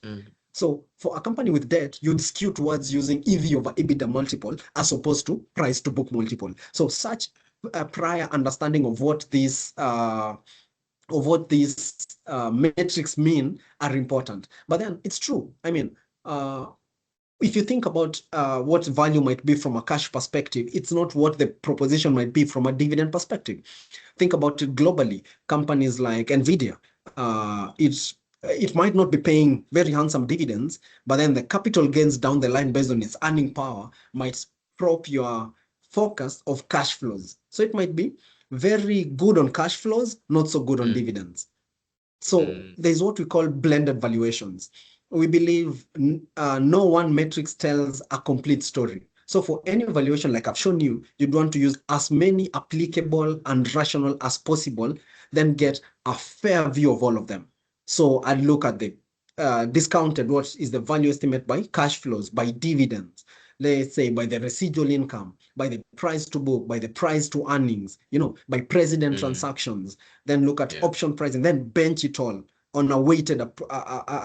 [SPEAKER 4] So for a company with debt, you'd skew towards using EV over EBITDA multiple as opposed to price to book multiple. So such a prior understanding of what these metrics mean are important. But then it's true. I mean, if you think about what value might be from a cash perspective, it's not what the proposition might be from a dividend perspective. Think about it globally. Companies like NVIDIA, it might not be paying very handsome dividends, but then the capital gains down the line based on its earning power might prop your forecast of cash flows. So it might be very good on cash flows, not so good on dividends. So there's what we call blended valuations. We believe no one metrics tells a complete story. So for any valuation, like I've shown you, you'd want to use as many applicable and rational as possible, then get a fair view of all of them. So I'd look at the discounted, what is the value estimate by cash flows, by dividends, let's say by the residual income, by the price to book, by the price to earnings, by precedent transactions, then look at option pricing, then bench it all on a weighted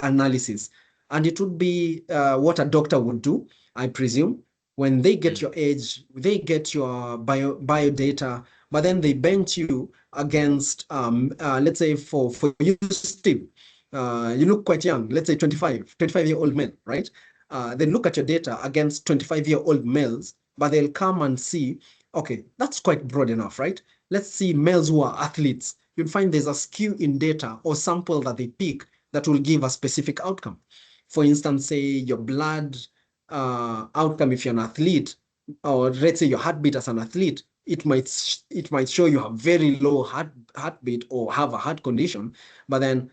[SPEAKER 4] analysis. And it would be what a doctor would do, I presume, when they get your age, they get your bio data, but then they bench you against, let's say for you, Steve, you look quite young, let's say 25-year-old men, right? They look at your data against 25-year-old males, but they'll come and see, okay, that's quite broad enough, right? Let's see males who are athletes. You'll find there's a skew in data or sample that they pick that will give a specific outcome. For instance, say your blood outcome if you're an athlete, or let's say your heartbeat as an athlete, it might show you have very low heartbeat or have a heart condition, but then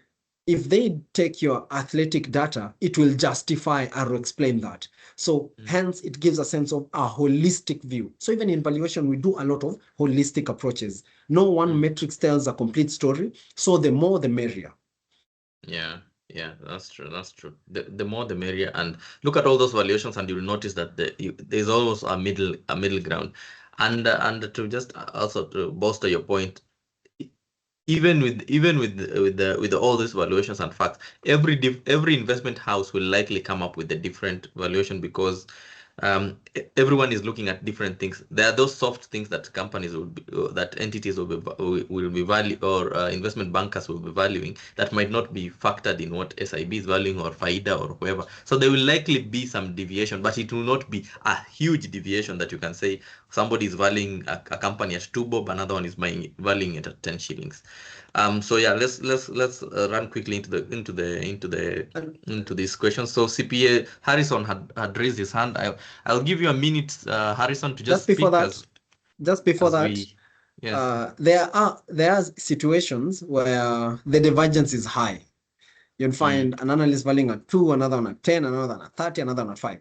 [SPEAKER 4] if they take your athletic data, it will justify or explain that. So hence, it gives a sense of a holistic view. So even in valuation, we do a lot of holistic approaches. No one metric tells a complete story. So the more, the merrier.
[SPEAKER 3] Yeah, that's true. That's true. The more the merrier. And look at all those valuations, and you'll notice that there's always a middle ground. And to just also to bolster your point, even with all these valuations and facts, every investment house will likely come up with a different valuation because everyone is looking at different things. There are those soft things that companies that entities will be valuing, or investment bankers will be valuing, that might not be factored in what SIB is valuing or FAIDA or whoever. So there will likely be some deviation, but it will not be a huge deviation that you can say somebody is valuing a company at 2 bob, another one is valuing it at 10 shillings. So yeah, let's run quickly into these questions. So CPA Harrison had raised his hand. I'll give you a minute, Harrison, to just
[SPEAKER 4] before
[SPEAKER 3] speak.
[SPEAKER 4] Yes. There are situations where the divergence is high. You'll find an analyst valuing at 2, another one at 10, another one at 30, another one at 5.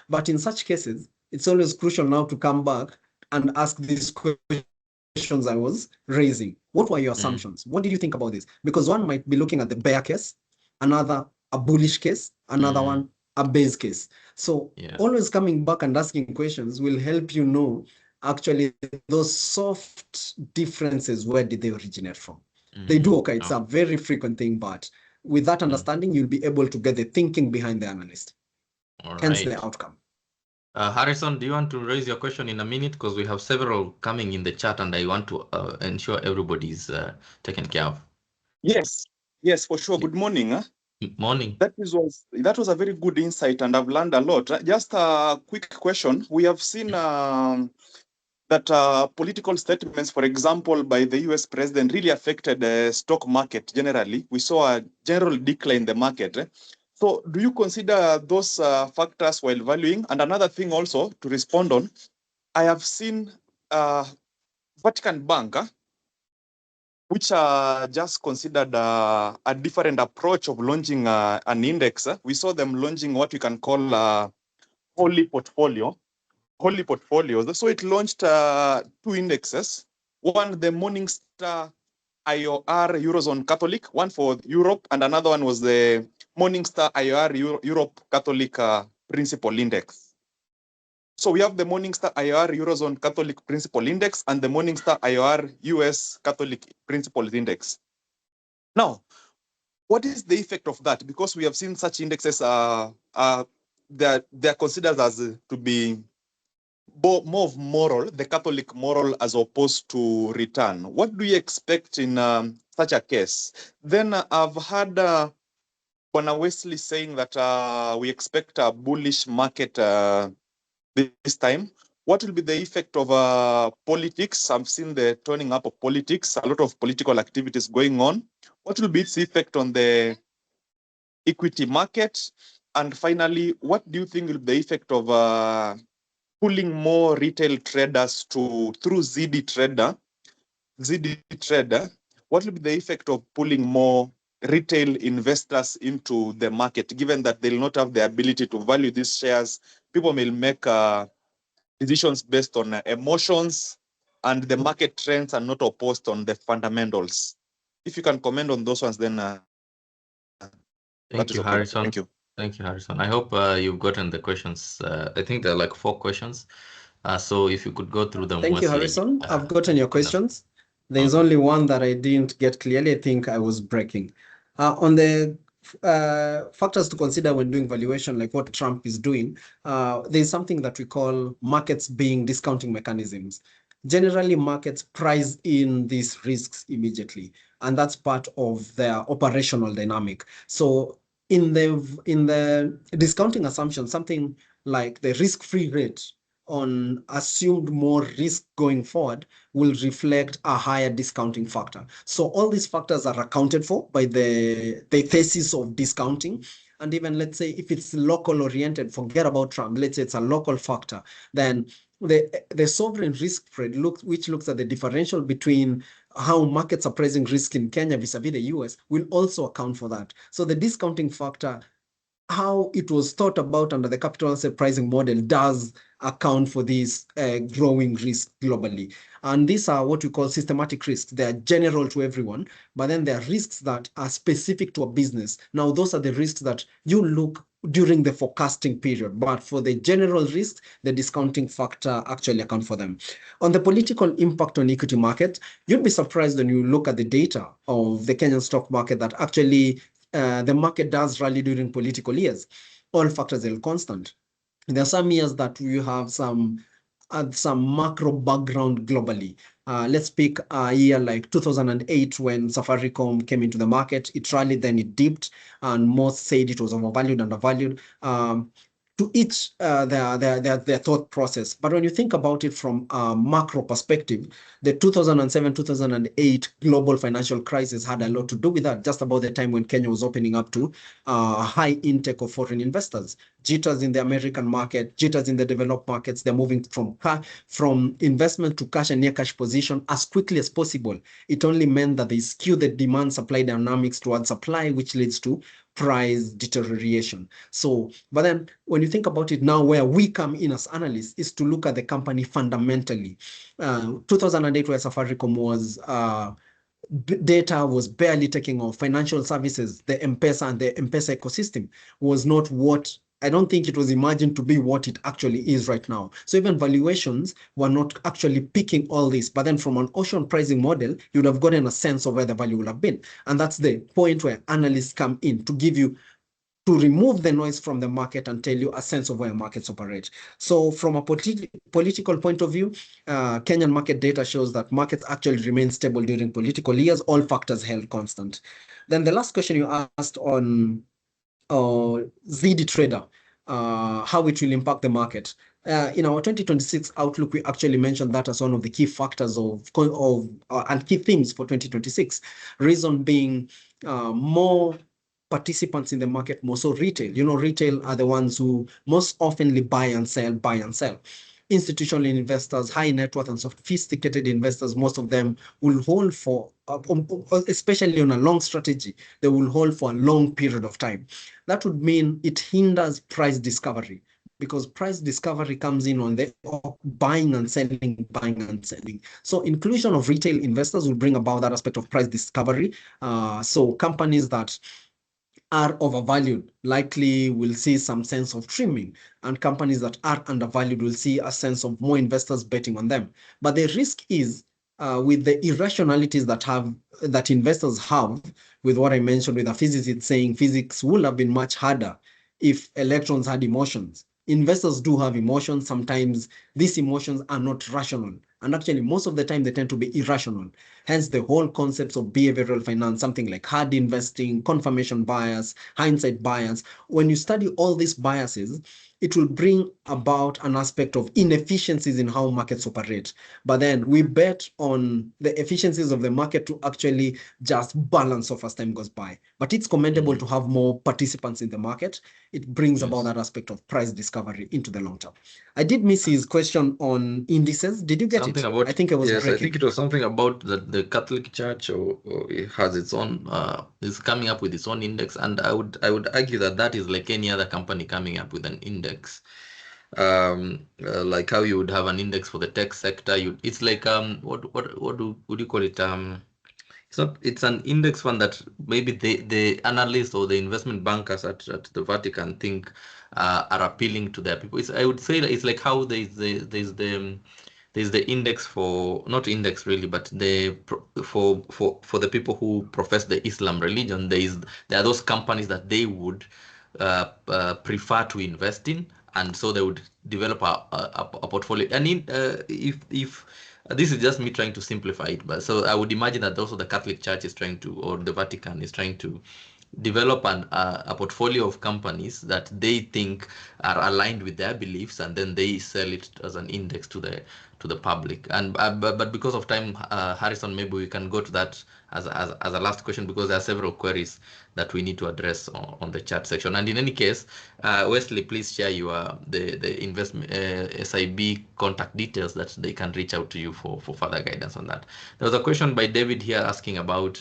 [SPEAKER 4] But in such cases, it's always crucial now to come back and ask these questions I was raising. What were your assumptions? What did you think about this? Because one might be looking at the bear case, another a bullish case, another one a base case. So always coming back and asking questions will help you know actually those soft differences, where did they originate from? They do occur. It's a very frequent thing, but with that understanding, you'll be able to get the thinking behind the analyst. Hence the outcome.
[SPEAKER 3] Harrison, do you want to raise your question in a minute? Because we have several coming in the chat and I want to ensure everybody's taken care of.
[SPEAKER 5] Yes, for sure. Good morning.
[SPEAKER 3] Morning.
[SPEAKER 5] That was a very good insight and I've learned a lot. Just a quick question. We have seen that political statements, for example, by the US president really affected the stock market generally. We saw a general decline in the market. So do you consider those factors while valuing? And another thing also to respond on, I have seen Vatican Bank, which just considered a different approach of launching an index. We saw them launching what we can call holy portfolios. So it launched two indexes. One, the Morningstar IOR Eurozone Catholic, one for Europe, and another one was the Morningstar IOR Europe Catholic Principal Index. So we have the Morningstar IOR Eurozone Catholic Principal Index and the Morningstar IOR US Catholic Principal Index. Now, what is the effect of that? Because we have seen such indexes they're considered as to be more of moral, the Catholic moral, as opposed to return. What do you expect in such a case? Then I've heard Bwana Wesley saying that we expect a bullish market this time. What will be the effect of politics? I've seen the turning up of politics, a lot of political activities going on. What will be its effect on the equity market? And finally, what do you think will be the effect of pulling more retail traders through ZD Trader? What will be the effect of pulling more retail investors into the market, given that they'll not have the ability to value these shares? People may make decisions based on emotions, and the market trends are not opposed on the fundamentals. If you can comment on those ones, then
[SPEAKER 3] Thank you,
[SPEAKER 5] okay.
[SPEAKER 3] Harrison.
[SPEAKER 5] Thank you.
[SPEAKER 3] Thank you, Harrison. I hope you've gotten the questions. I think there are like 4 questions. So if you could go through them.
[SPEAKER 4] Thank you,
[SPEAKER 3] Wesley,
[SPEAKER 4] Harrison. I've gotten your questions. There's only one that I didn't get clearly. I think I was breaking. On the factors to consider when doing valuation, like what Trump is doing, there's something that we call markets being discounting mechanisms. Generally, markets price in these risks immediately, and that's part of their operational dynamic. So in the discounting assumption, something like the risk-free rate on assumed more risk going forward will reflect a higher discounting factor. So all these factors are accounted for by the thesis of discounting. And even let's say if it's local oriented, forget about Trump, let's say it's a local factor, then the sovereign risk spread which looks at the differential between how markets are pricing risk in Kenya vis-a-vis the US will also account for that. So the discounting factor, how it was thought about under the capital asset pricing model, does account for this growing risk globally. And these are what we call systematic risks. They are general to everyone, but then there are risks that are specific to a business. Now, those are the risks that you look during the forecasting period, but for the general risks, the discounting factor actually account for them. On the political impact on equity market, you'd be surprised when you look at the data of the Kenyan stock market that actually the market does rally during political years. All factors are constant. There are some years that you have some macro background globally. Let's pick a year like 2008 when Safaricom came into the market. It rallied, then it dipped, and most said it was overvalued, undervalued. To each their thought process. But when you think about it from a macro perspective, the 2007-2008 global financial crisis had a lot to do with that, just about the time when Kenya was opening up to high intake of foreign investors. Jitters in the American market, jitters in the developed markets, they're moving from investment to cash and near cash position as quickly as possible. It only meant that they skew the demand supply dynamics towards supply, which leads to price deterioration. So, but then when you think about it now, where we come in as analysts is to look at the company fundamentally. 2008, where Safaricom was, data was barely taking off. Financial services, the M-Pesa and the M-Pesa ecosystem was not what, I don't think it was imagined to be what it actually is right now. So even valuations were not actually picking all this. But then from an auction pricing model, you'd have gotten a sense of where the value would have been. And that's the point where analysts come in to give you, to remove the noise from the market and tell you a sense of where markets operate. So from a political point of view, Kenyan market data shows that markets actually remain stable during political years, all factors held constant. Then the last question you asked on ZD Trader, how it will impact the market. In our 2026 outlook, we actually mentioned that as one of the key factors and key themes for 2026. Reason being more participants in the market, more so retail. Retail are the ones who most oftenly buy and sell. institutional investors, high net worth and sophisticated investors, most of them will hold for, especially on a long strategy, they will hold for a long period of time. That would mean it hinders price discovery, because price discovery comes in on the buying and selling, buying and selling. So inclusion of retail investors will bring about that aspect of price discovery. So companies that are overvalued likely will see some sense of trimming, and companies that are undervalued will see a sense of more investors betting on them. But the risk is with the irrationalities that investors have, with what I mentioned with a physicist saying physics would have been much harder if electrons had emotions. Investors do have emotions. Sometimes these emotions are not rational. And actually, most of the time, they tend to be irrational. Hence, the whole concepts of behavioral finance, something like hard investing, confirmation bias, hindsight bias. When you study all these biases, it will bring about an aspect of inefficiencies in how markets operate. But then we bet on the efficiencies of the market to actually just balance off as time goes by. But it's commendable to have more participants in the market. It brings about that aspect of price discovery into the long term. I did miss his question on indices. Did you get
[SPEAKER 3] something
[SPEAKER 4] it?
[SPEAKER 3] about,
[SPEAKER 4] I think I was
[SPEAKER 3] yes,
[SPEAKER 4] breaking.
[SPEAKER 3] I think it was something about the Catholic Church, or it has its own, is coming up with its own index, and I would argue that is like any other company coming up with an index. Like how you would have an index for the tech sector. It's like what would you call it? It's an index fund that maybe the analysts or the investment bankers at the Vatican think are appealing to their people. I would say that it's like how there's the index for, not index really, but for the people who profess the Islam religion. There are those companies that they would prefer to invest in, and so they would develop a portfolio. And if this is just me trying to simplify it, but so I would imagine that also the Catholic Church is trying to, or the Vatican is trying to develop a portfolio of companies that they think are aligned with their beliefs, and then they sell it as an index to the public. And but because of time, Harrison, maybe we can go to that as a last question, because there are several queries that we need to address on the chat section. And in any case, Wesley, please share the investment SIB contact details that they can reach out to you for further guidance on that. There was a question by David here asking about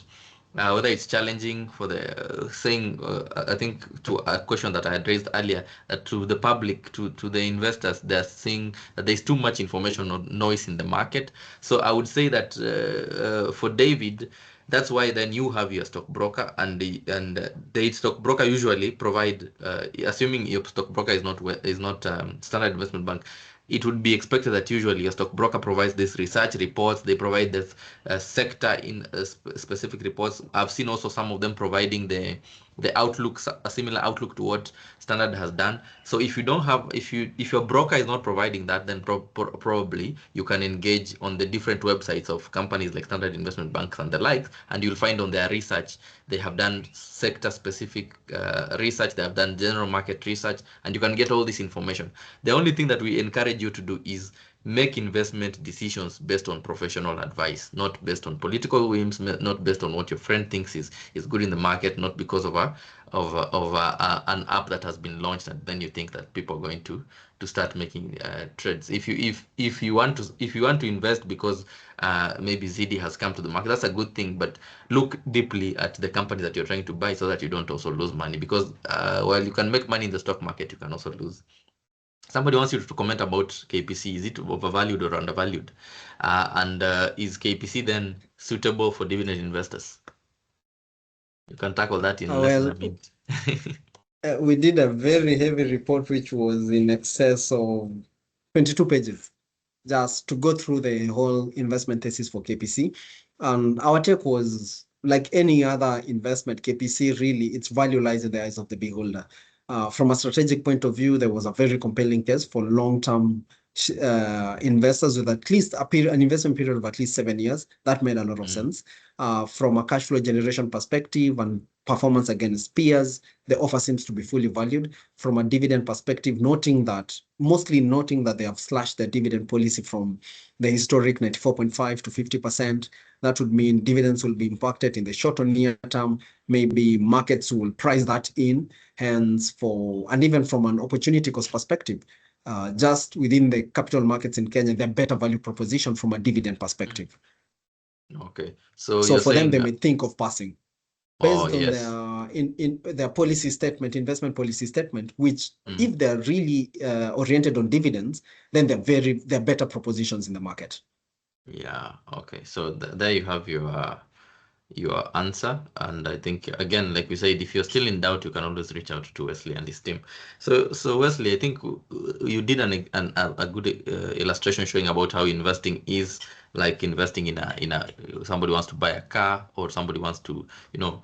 [SPEAKER 3] whether it's challenging for the saying, I think to a question that I had raised earlier, to the public, to the investors, they're saying that there's too much information or noise in the market. So I would say that for David, that's why then you have your stockbroker, and the stockbroker usually provide, assuming your stockbroker is not Standard Investment Bank, it would be expected that usually a stockbroker provides these research reports. They provide this sector in specific reports. I've seen also some of them providing the outlooks, a similar outlook to what Standard has done. So if you don't have, if your broker is not providing that, then probably you can engage on the different websites of companies like Standard Investment Banks and the likes, and you'll find on their research they have done sector specific research, they have done general market research, and you can get all this information. The only thing that we encourage you to do is make investment decisions based on professional advice, not based on political whims, not based on what your friend thinks is good in the market, not because of an app that has been launched and then you think that people are going to start making trades. If you want to invest because maybe ZD has come to the market, that's a good thing, but look deeply at the company that you're trying to buy so that you don't also lose money, because while you can make money in the stock market, you can also lose. Somebody wants you to comment about KPC. Is it overvalued or undervalued? And is KPC then suitable for dividend investors? You can tackle that in less than a minute.
[SPEAKER 4] We did a very heavy report, which was in excess of 22 pages, just to go through the whole investment thesis for KPC. And our take was, like any other investment, KPC really, its value lies in the eyes of the beholder. From a strategic point of view, there was a very compelling case for long-term investors with at least an investment period of at least 7 years. That made a lot of sense. From a cash flow generation perspective and performance against peers, the offer seems to be fully valued. From a dividend perspective, mostly noting that they have slashed their dividend policy from the historic 94.5 to 50%. That would mean dividends will be impacted in the short or near term. Maybe markets will price that in. Hence, and even from an opportunity cost perspective, just within the capital markets in Kenya, they're better value proposition from a dividend perspective.
[SPEAKER 3] Okay. So
[SPEAKER 4] So
[SPEAKER 3] you're
[SPEAKER 4] for them,
[SPEAKER 3] saying
[SPEAKER 4] they
[SPEAKER 3] that,
[SPEAKER 4] may think of passing
[SPEAKER 3] oh,
[SPEAKER 4] based on
[SPEAKER 3] yes.
[SPEAKER 4] their in their policy statement, investment policy statement, which
[SPEAKER 3] Mm.
[SPEAKER 4] if they're really oriented on dividends, then they're better propositions in the market.
[SPEAKER 3] Yeah. Okay. So there you have your answer. And I think, again, like we said, if you're still in doubt, you can always reach out to Wesley and his team. So Wesley, I think you did a good illustration showing about how investing is like investing in a somebody wants to buy a car, or somebody wants to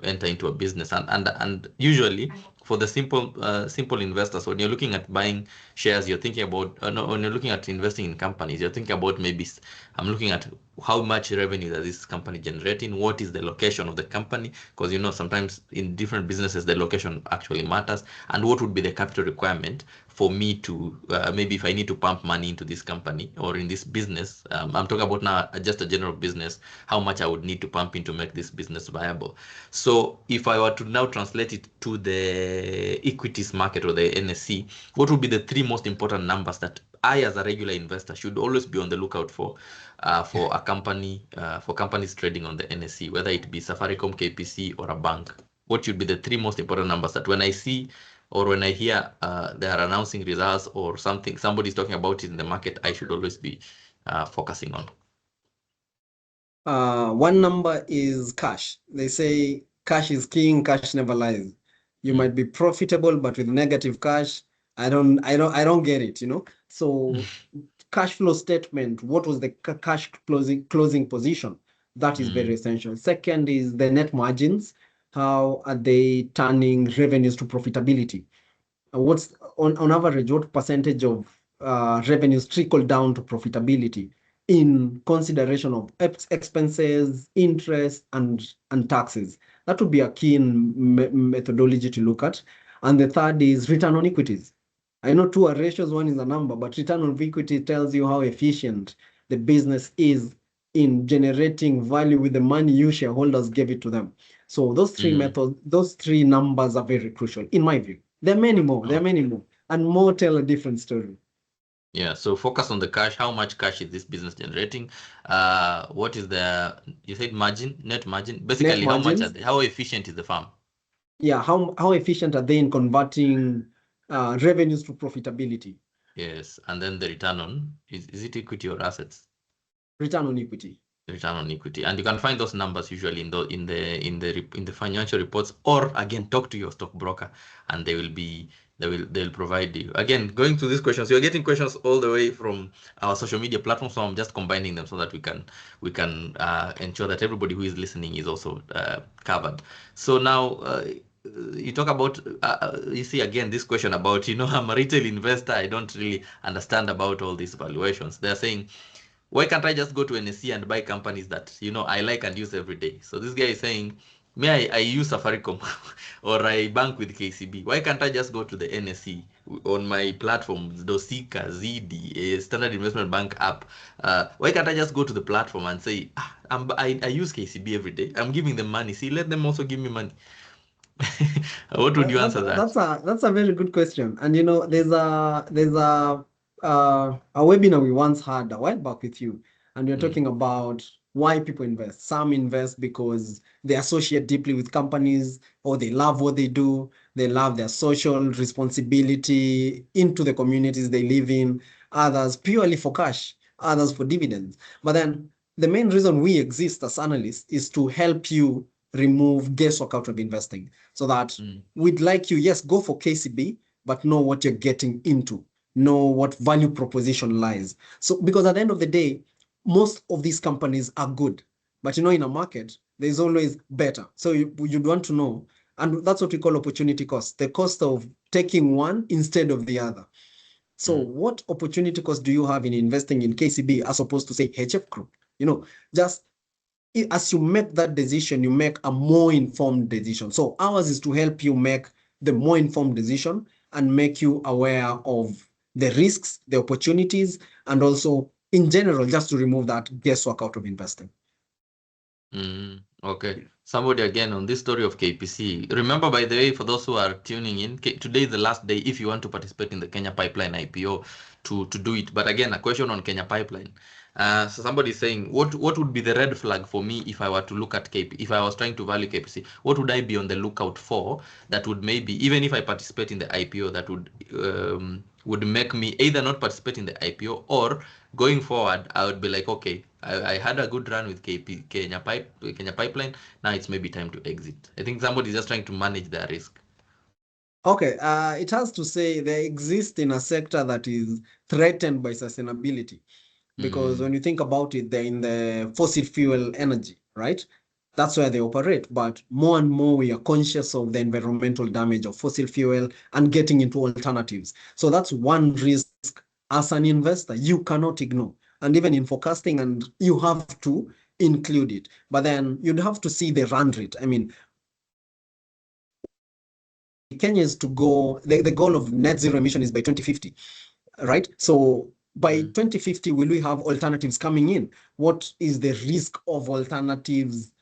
[SPEAKER 3] enter into a business, and usually for the simple investors, when you're looking at buying shares, you're thinking about no, when you're looking at investing in companies, you're thinking about maybe I'm looking at how much revenue does this company generating, what is the location of the company, because sometimes in different businesses the location actually matters, and what would be the capital requirement for me to maybe if I need to pump money into this company or in this business. I'm talking about now just a general business, how much I would need to pump in to make this business viable. So if I were to now translate it to the equities market or the NSE, what would be the three most important numbers that I, as a regular investor, should always be on the lookout for a company, for companies trading on the NSE, whether it be Safaricom, KPC, or a bank? What should be the three most important numbers that when I see or when I hear they are announcing results or somebody's talking about it in the market, I should always be focusing on?
[SPEAKER 4] One number is cash. They say cash is king, cash never lies. You might be profitable, but with negative cash, I don't get it, So cash flow statement, what was the cash closing position? That is very essential. Second is the net margins. How are they turning revenues to profitability? What's on average, what percentage of revenues trickle down to profitability in consideration of expenses, interest, and taxes? That would be a key methodology to look at. And the third is return on equities. I know two are ratios, one is a number, but return on equity tells you how efficient the business is in generating value with the money you shareholders gave it to them. So those three methods, those three numbers are very crucial, in my view. There are many more, and more tell a different story.
[SPEAKER 3] Yeah, so focus on the cash. How much cash is this business generating? What is you said margin, net margin? Basically,
[SPEAKER 4] Net margins,
[SPEAKER 3] how efficient is the farm?
[SPEAKER 4] Yeah, how efficient are they in converting revenues to profitability?
[SPEAKER 3] Yes, and then the return on, is it equity or assets?
[SPEAKER 4] Return on equity.
[SPEAKER 3] Return on equity, and you can find those numbers usually in the financial reports, or again talk to your stockbroker, and they'll provide you. Again, going to these questions, you're getting questions all the way from our social media platforms, so I'm just combining them so that we can ensure that everybody who is listening is also covered. So now you talk about you see again this question about I'm a retail investor, I don't really understand about all these valuations. They're saying, why can't I just go to NSE and buy companies that I like and use every day? So this guy is saying, I use Safaricom or I bank with KCB. Why can't I just go to the NSE on my platforms, Dosika, ZD, Standard Investment Bank app? Why can't I just go to the platform and say, I use KCB every day. I'm giving them money. See, let them also give me money. What would you answer that?
[SPEAKER 4] That's a very good question. And there's a webinar we once had a while back with you, and we are talking about why people invest. Some invest because they associate deeply with companies, or they love what they do. They love their social responsibility into the communities they live in. Others purely for cash, others for dividends. But then the main reason we exist as analysts is to help you remove guesswork out of investing, so that we'd like you, yes, go for KCB, but know what you're getting into, know what value proposition lies. So, because at the end of the day, most of these companies are good, but in a market, there's always better. So you'd want to know, and that's what we call opportunity cost, the cost of taking one instead of the other. So what opportunity cost do you have in investing in KCB as opposed to, say, HF Group? Just as you make that decision, you make a more informed decision. So ours is to help you make the more informed decision and make you aware of the risks, the opportunities, and also in general, just to remove that guesswork out of investing.
[SPEAKER 3] Okay. Somebody again on this story of KPC. Remember, by the way, for those who are tuning in, today is the last day if you want to participate in the Kenya Pipeline IPO to do it. But again, a question on Kenya Pipeline. So somebody is saying, what would be the red flag for me if I were to look at KP, if I was trying to value KPC, what would I be on the lookout for that would maybe, even if I participate in the IPO, that would make me either not participate in the IPO, or going forward, I would be like, okay, I had a good run with Kenya Pipeline. Now it's maybe time to exit. I think somebody's just trying to manage their risk.
[SPEAKER 4] Okay, it has to say they exist in a sector that is threatened by sustainability. Because when you think about it, they're in the fossil fuel energy, right? That's where they operate. But more and more, we are conscious of the environmental damage of fossil fuel and getting into alternatives. So that's one risk as an investor you cannot ignore. And even in forecasting, and you have to include it. But then you'd have to see the run rate. I mean, Kenya is to go, the goal of net zero emission is by 2050, right? So by 2050, will we have alternatives coming in? What is the risk of alternatives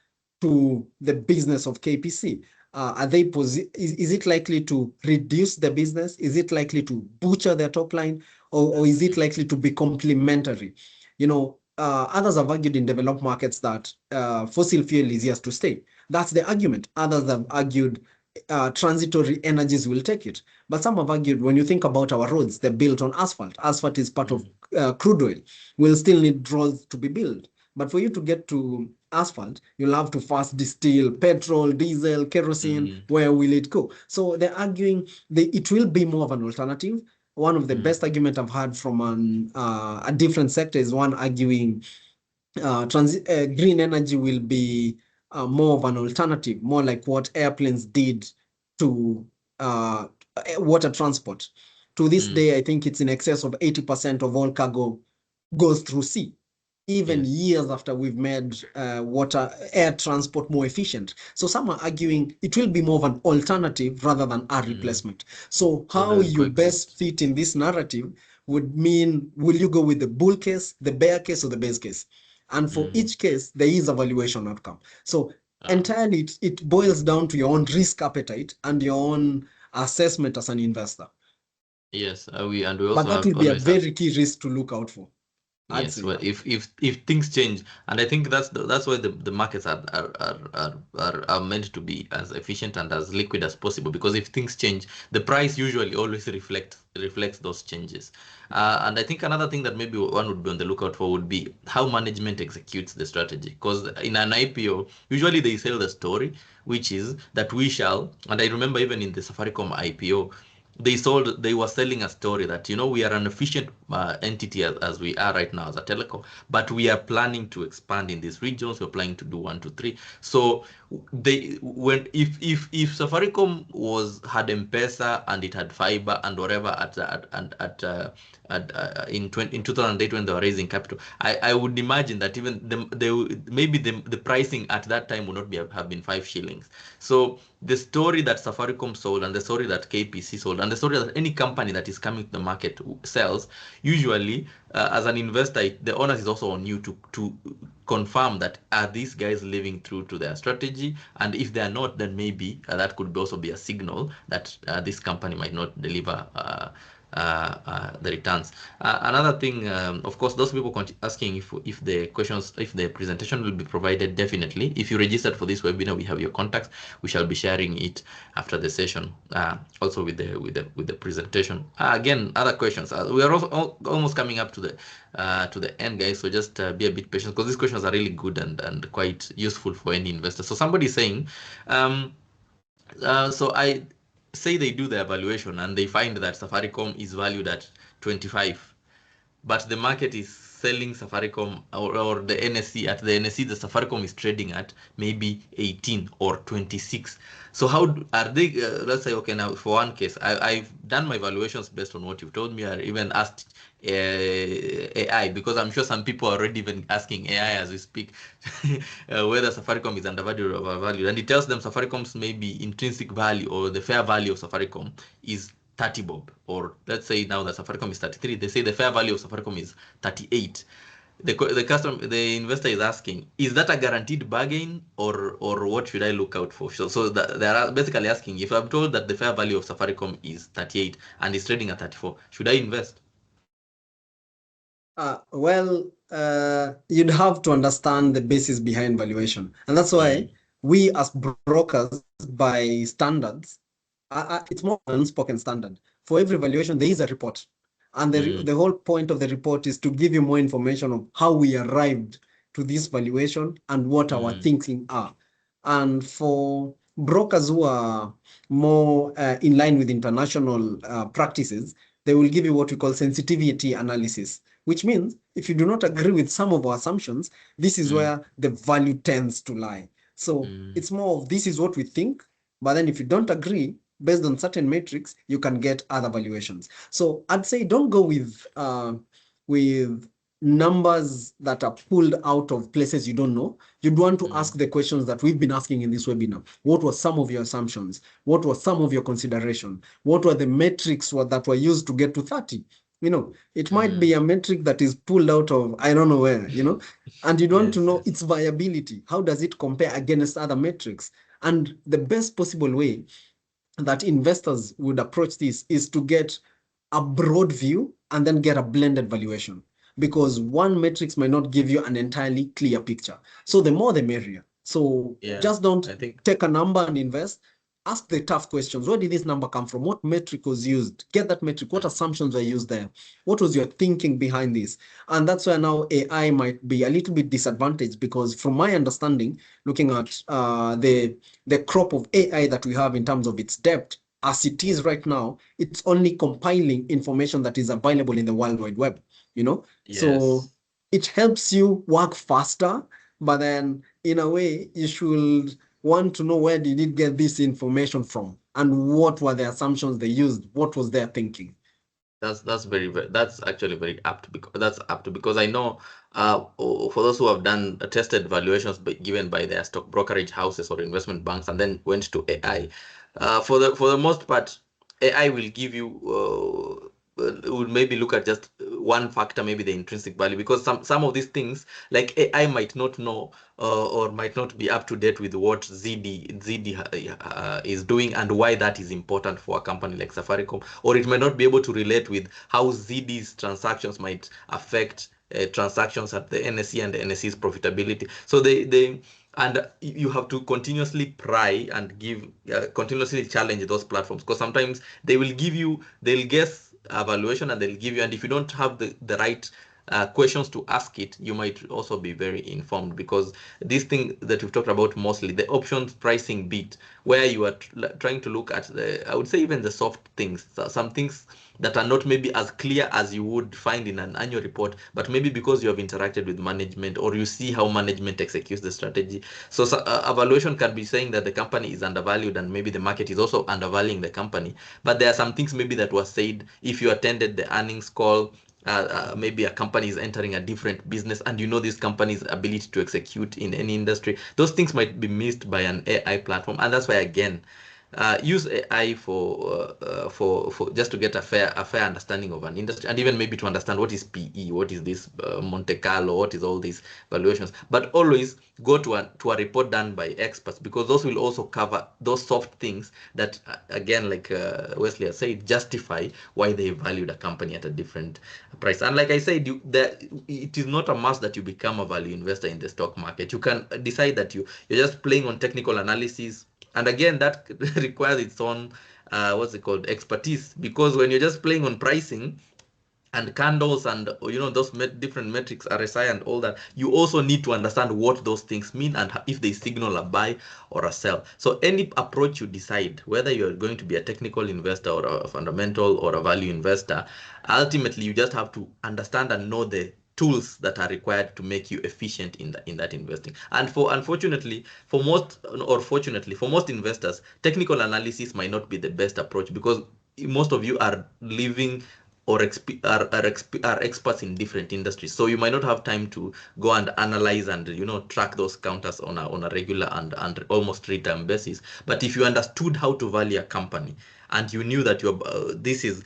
[SPEAKER 4] to the business of KPC? Are they is it likely to reduce the business? Is it likely to butcher their top line? Or is it likely to be complementary? You know, others have argued in developed markets that fossil fuel is here to stay. That's the argument. Others have argued transitory energies will take it. But some have argued when you think about our roads, they're built on asphalt. Asphalt is part of crude oil. We'll still need roads to be built. But for you to get to asphalt, you'll have to first distill petrol, diesel, kerosene. Where will it go? So they're arguing it will be more of an alternative. One of the best arguments I've heard from a different sector is one arguing green energy will be more of an alternative, more like what airplanes did to water transport. To this day, I think it's in excess of 80% of all cargo goes through sea, even years after we've made air transport more efficient. So some are arguing it will be more of an alternative rather than a replacement. So how you best fit in this narrative would mean, will you go with the bull case, the bear case, or the base case? And for each case, there is a valuation outcome. So entirely, it boils down to your own risk appetite and your own assessment as an investor.
[SPEAKER 3] Yes, we also
[SPEAKER 4] but that will be a very key risk to look out for.
[SPEAKER 3] Yes, well, if things change, and I think that's why the markets are meant to be as efficient and as liquid as possible, because if things change, the price usually always reflects those changes. And I think another thing that maybe one would be on the lookout for would be how management executes the strategy. Because in an IPO, usually they sell the story, which is that we shall, and I remember even in the Safaricom IPO, they were selling a story that, we are an efficient entity as we are right now as a telecom, but we are planning to expand in these regions. We're planning to do 1, 2, 3. So if Safaricom had M-Pesa and it had fiber and whatever in 2008 when they were raising capital, I would imagine that even maybe the pricing at that time would not have been 5 shillings. So the story that Safaricom sold and the story that KPC sold and the story that any company that is coming to the market sells, usually as an investor, the onus is also on you to confirm that are these guys living true to their strategy, and if they are not, then maybe that could also be a signal that this company might not deliver the returns. Another thing, of course, those people asking if the presentation will be provided. Definitely, if you registered for this webinar, we have your contacts. We shall be sharing it after the session, also with the presentation. Again, other questions. We are also almost coming up to the end, guys. So just be a bit patient, because these questions are really good and quite useful for any investor. So somebody is saying, so I say they do the evaluation and they find that Safaricom is valued at 25, but the market is selling Safaricom or the NSE. At the NSE, the Safaricom is trading at maybe 18 or 26. So how are they? Let's say, okay, now for one case, I've done my valuations based on what you've told me. I even asked AI, because I'm sure some people are already even asking AI as we speak whether Safaricom is undervalued or overvalued, and it tells them Safaricom's maybe intrinsic value or the fair value of Safaricom is 30 bob, or let's say now that Safaricom is 33, they say the fair value of Safaricom is 38. the investor is asking, is that a guaranteed bargain, or what should I look out for? So they are basically asking, if I'm told that the fair value of Safaricom is 38 and is trading at 34, should I invest?
[SPEAKER 4] You'd have to understand the basis behind valuation. And that's why we as brokers, by standards, it's more an unspoken standard. For every valuation, there is a report. And the whole point of the report is to give you more information on how we arrived to this valuation and what our thinking are. And for brokers who are more in line with international practices, they will give you what we call sensitivity analysis, which means if you do not agree with some of our assumptions, this is where the value tends to lie. So it's more of this is what we think, but then if you don't agree, based on certain metrics, you can get other valuations. So I'd say don't go with numbers that are pulled out of places you don't know. You'd want to ask the questions that we've been asking in this webinar. What were some of your assumptions? What were some of your consideration? What were the metrics that were used to get to 30? It might be a metric that is pulled out of I don't know where, and you want to know its viability. How does it compare against other metrics? And the best possible way that investors would approach this is to get a broad view and then get a blended valuation, because one metrics might not give you an entirely clear picture. So the more the merrier. So just don't take a number and invest. Ask the tough questions. Where did this number come from? What metric was used? Get that metric. What assumptions were used there? What was your thinking behind this? And that's where now AI might be a little bit disadvantaged, because from my understanding, looking at the crop of AI that we have in terms of its depth, as it is right now, it's only compiling information that is available in the World Wide Web, So it helps you work faster, but then in a way, you should want to know where did it get this information from and what were the assumptions they used, what was their thinking.
[SPEAKER 3] That's actually very apt, because I know for those who have done tested valuations given by their stock brokerage houses or investment banks and then went to AI, for the most part, AI will give you would maybe look at just one factor, maybe the intrinsic value, because some of these things, like AI might not know or might not be up to date with what ZD is doing and why that is important for a company like Safaricom, or it might not be able to relate with how ZD's transactions might affect transactions at the NSE and the NSE's profitability. So and you have to continuously pry and continuously challenge those platforms, because sometimes they'll guess a valuation and they'll give you, and if you don't have the right questions to ask it, you might also be very informed, because this thing that we've talked about, mostly the options pricing bit, where you are trying to look at I would say even the soft things, some things that are not maybe as clear as you would find in an annual report, but maybe because you have interacted with management or you see how management executes the strategy. So a valuation can be saying that the company is undervalued and maybe the market is also undervaluing the company, but there are some things maybe that were said if you attended the earnings call. Maybe a company is entering a different business and this company's ability to execute in any industry. Those things might be missed by an AI platform, and that's why, again, use AI for just to get a fair understanding of an industry, and even maybe to understand what is PE, what is this Monte Carlo, what is all these valuations. But always go to a report done by experts, because those will also cover those soft things that, again, like Wesley has said, justify why they valued a company at a different price. And like I said, it is not a must that you become a value investor in the stock market. You can decide that you're just playing on technical analysis. And again, that requires its own, expertise, because when you're just playing on pricing and candles and those different metrics, RSI and all that, you also need to understand what those things mean and if they signal a buy or a sell. So any approach you decide, whether you're going to be a technical investor or a fundamental or a value investor, ultimately you just have to understand and know the tools that are required to make you efficient in that investing. And fortunately for most investors, technical analysis might not be the best approach, because most of you are living or are experts in different industries, so you might not have time to go and analyze and track those counters on a regular and almost real-time basis. But if you understood how to value a company and you knew that this is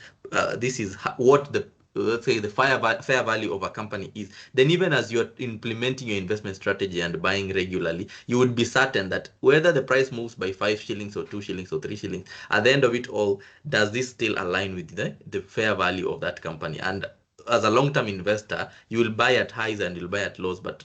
[SPEAKER 3] what the let's say the fair value of a company is, then even as you're implementing your investment strategy and buying regularly, you would be certain that whether the price moves by 5 shillings or 2 shillings or 3 shillings, at the end of it all, does this still align with the fair value of that company? And as a long-term investor, you will buy at highs and you'll buy at lows. But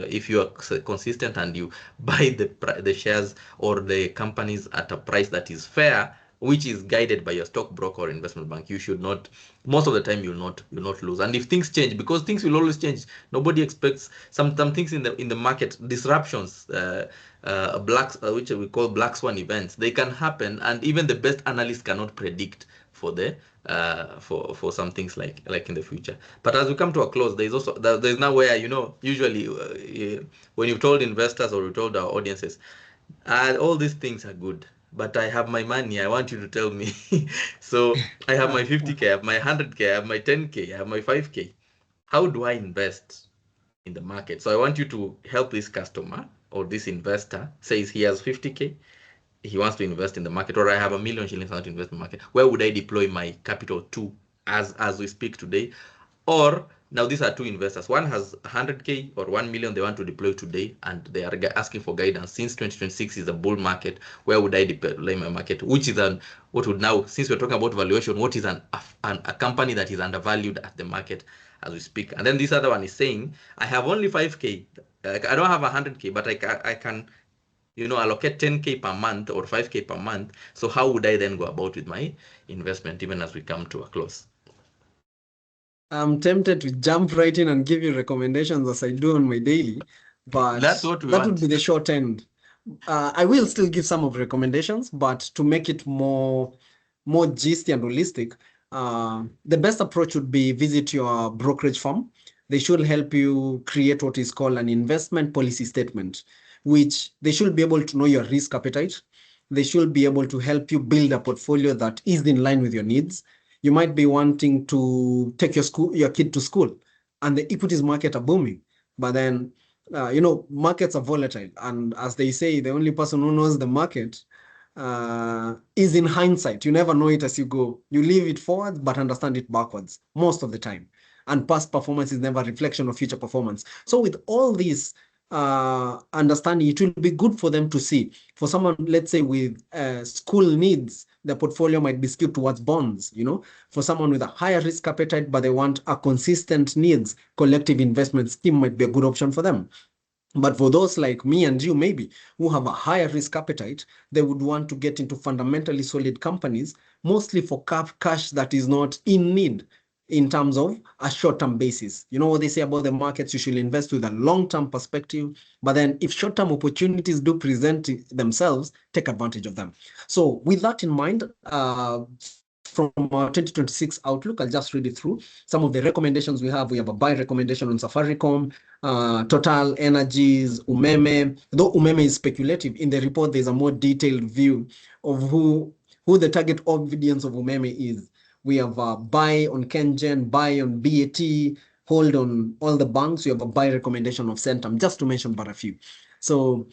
[SPEAKER 3] if you are consistent and you buy the shares or the companies at a price that is fair, which is guided by your stockbroker or investment bank, you should not. Most of the time, you'll not lose. And if things change, because things will always change, nobody expects some things in the market, disruptions, which we call black swan events. They can happen, and even the best analysts cannot predict for the for some things like in the future. But as we come to a close, there's now where, usually when you've told investors or you told our audiences, all these things are good, but I have my money, I want you to tell me. So I have my 50K, I have my 100K, I have my 10K, I have my 5K. How do I invest in the market? So I want you to help this customer or this investor, says he has 50K, he wants to invest in the market, or I have a million shillings I want to invest in the market. Where would I deploy my capital to as we speak today? Or now these are two investors. One has 100K or 1 million they want to deploy today, and they are asking for guidance. Since 2026 is a bull market, where would I deploy my market? Which is what would now, since we're talking about valuation, what is a company that is undervalued at the market as we speak? And then this other one is saying, I have only 5K. I don't have 100K, but I can allocate 10K per month or 5K per month. So how would I then go about with my investment, even as we come to a close?
[SPEAKER 4] I'm tempted to jump right in and give you recommendations as I do on my daily, but
[SPEAKER 3] That's what we
[SPEAKER 4] that
[SPEAKER 3] want.
[SPEAKER 4] would be the short end. I will still give some of recommendations, but to make it more gisty and holistic, the best approach would be visit your brokerage firm. They should help you create what is called an investment policy statement, which they should be able to know your risk appetite. They should be able to help you build a portfolio that is in line with your needs. You might be wanting to take your kid to school, and the equities market are booming, but then markets are volatile. And as they say, the only person who knows the market is in hindsight. You never know it as you go. You leave it forward, but understand it backwards most of the time. And past performance is never a reflection of future performance. So with all this understanding, it will be good for them to see. For someone, let's say with school needs, the portfolio might be skewed towards bonds. For someone with a higher risk appetite, but they want a consistent needs, collective investment scheme might be a good option for them. But for those like me and you, maybe, who have a higher risk appetite, they would want to get into fundamentally solid companies, mostly for cash that is not in need in terms of a short-term basis. You know what they say about the markets, you should invest with a long-term perspective, but then if short-term opportunities do present themselves, take advantage of them. So with that in mind, from our 2026 outlook, I'll just read it through. Some of the recommendations we have a buy recommendation on Safaricom, Total Energies, Umeme. Though Umeme is speculative, in the report there's a more detailed view of who the target audience of Umeme is. We have a buy on KenGen, buy on BAT, hold on all the banks. We have a buy recommendation of Centum, just to mention but a few. So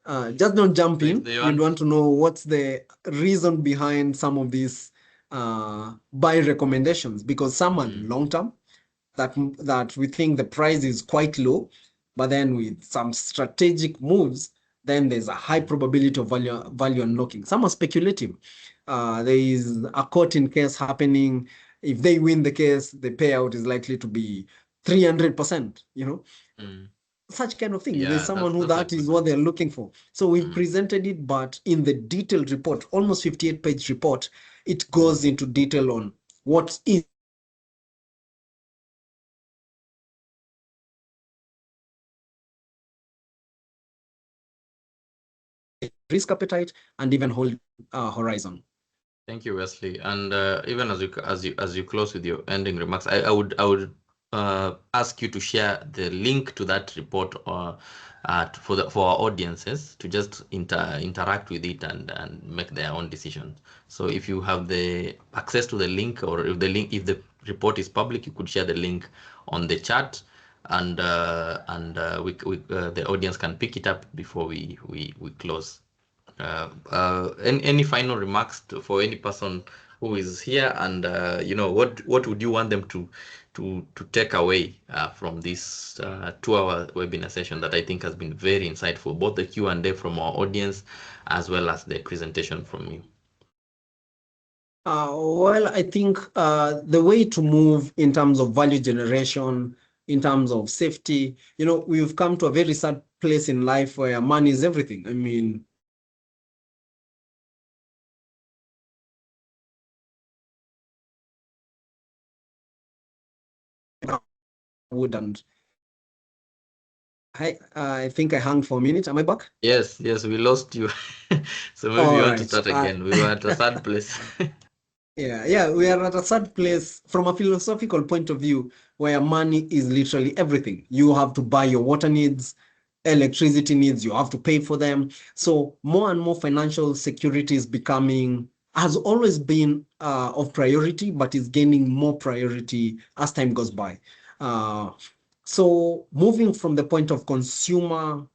[SPEAKER 4] just don't jump in. You'd want to know what's the reason behind some of these buy recommendations, because some are long-term, that we think the price is quite low, but then with some strategic moves, then there's a high probability of value unlocking. Some are speculative. There is a court-in case happening. If they win the case, the payout is likely to be 300%, such kind of thing. Yeah, there's someone who that is what they're looking for. So we've presented it, but in the detailed report, almost 58-page report, it goes into detail on what is risk appetite and even hold horizon.
[SPEAKER 3] Thank you, Wesley. And even as you close with your ending remarks, I would ask you to share the link to that report for our audiences to just interact with it and make their own decisions. So if you have the access to the link, or if the report is public, you could share the link on the chat, and the audience can pick it up before we close. Any final remarks for any person who is here, and what would you want them to take away from this 2-hour webinar session that I think has been very insightful, both the Q&A from our audience as well as the presentation from you.
[SPEAKER 4] Well, I think the way to move in terms of value generation, in terms of safety, we've come to a very sad place in life where money is everything. I mean, wood and I think I hung for a minute. Am I back?
[SPEAKER 3] Yes, we lost you. So maybe
[SPEAKER 4] All
[SPEAKER 3] you want to
[SPEAKER 4] right.
[SPEAKER 3] start again. We were at a sad place.
[SPEAKER 4] Yeah, we are at a sad place from a philosophical point of view where money is literally everything. You have to buy your water needs, electricity needs, you have to pay for them. So more and more financial security is has always been of priority, but is gaining more priority as time goes by. So moving from the point of consumer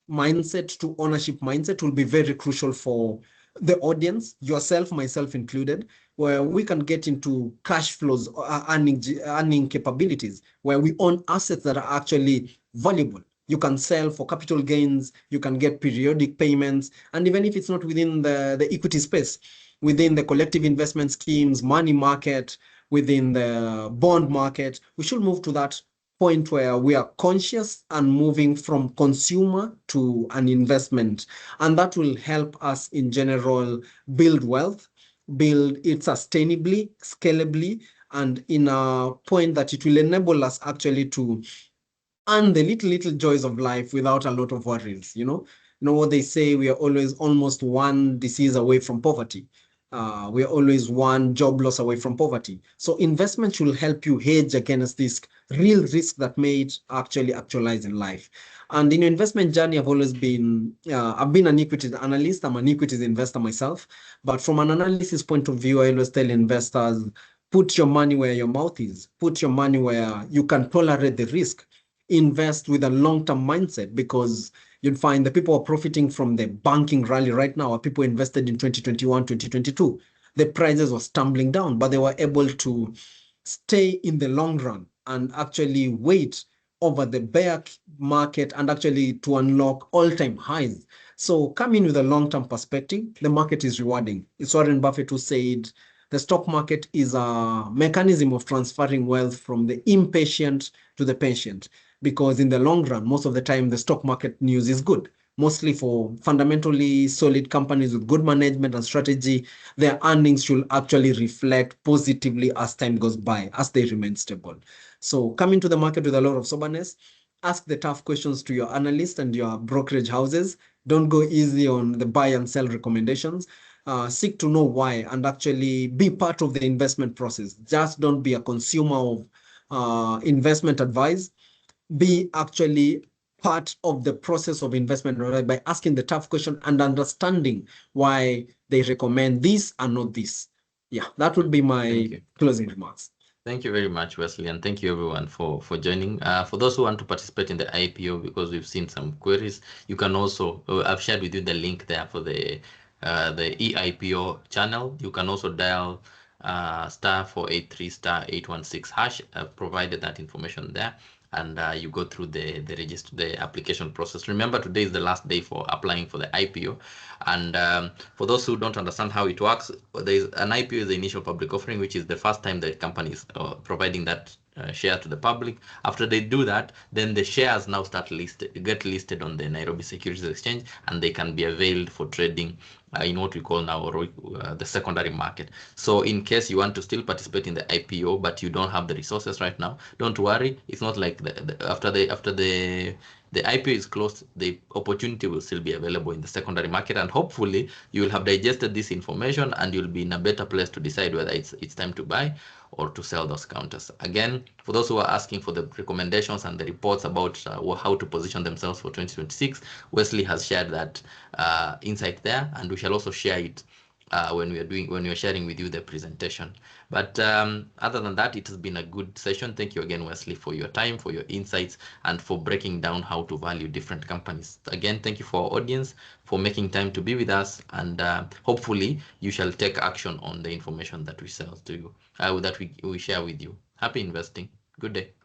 [SPEAKER 4] mindset to ownership mindset will be very crucial for the audience, yourself, myself included, where we can get into cash flows, earning capabilities, where we own assets that are actually valuable. You can sell for capital gains, you can get periodic payments, and even if it's not within the equity space, within the collective investment schemes, money market, within the bond market, we should move to that point where we are conscious and moving from consumer to an investment. And that will help us in general build wealth, build it sustainably, scalably, and in a point that it will enable us actually to earn the little joys of life without a lot of worries. You know what they say, we are always almost one disease away from poverty. We are always one job loss away from poverty. So investment should help you hedge against this real risk that may actually actualize in life. And in your investment journey, I've been an equities analyst. I'm an equities investor myself. But from an analysis point of view, I always tell investors, put your money where your mouth is. Put your money where you can tolerate the risk. Invest with a long-term mindset, because you'll find the people who are profiting from the banking rally right now are people invested in 2021, 2022. The prices were tumbling down, but they were able to stay in the long run and actually wait over the bear market and actually to unlock all-time highs. So come in with a long-term perspective. The market is rewarding. It's Warren Buffett who said the stock market is a mechanism of transferring wealth from the impatient to the patient, because in the long run, most of the time, the stock market news is good, mostly for fundamentally solid companies with good management and strategy. Their earnings should actually reflect positively as time goes by, as they remain stable. So come into the market with a lot of soberness. Ask the tough questions to your analyst and your brokerage houses. Don't go easy on the buy and sell recommendations. Seek to know why and actually be part of the investment process. Just don't be a consumer of investment advice. Be actually part of the process of investment, right, by asking the tough question and understanding why they recommend this and not this. Yeah, that would be my closing remarks.
[SPEAKER 3] Thank you very much, Wesley, and thank you everyone for joining. For those who want to participate in the IPO, because we've seen some queries, you can also, I've shared with you the link there for the eIPO channel. You can also dial *483 *816 hash. I've provided that information there, and you go through the application process. Remember, today is the last day for applying for the IPO. And for those who don't understand how it works, there's an IPO is the initial public offering, which is the first time the company is providing that share to the public. After they do that, then the shares now get listed on the Nairobi Securities Exchange, and they can be availed for trading in what we call now the secondary market. So in case you want to still participate in the IPO, but you don't have the resources right now, don't worry. It's not like after the IPO is closed, the opportunity will still be available in the secondary market, and hopefully you will have digested this information and you'll be in a better place to decide whether it's time to buy or to sell those counters. Again, for those who are asking for the recommendations and the reports about how to position themselves for 2026, Wesley has shared that insight there, and we shall also share it when we're sharing with you the presentation. But other than that, it has been a good session. Thank you again, Wesley, for your time, for your insights, and for breaking down how to value different companies. Again, thank you for our audience for making time to be with us, and hopefully you shall take action on the information that we sell to you, that we share with you. Happy investing. Good day.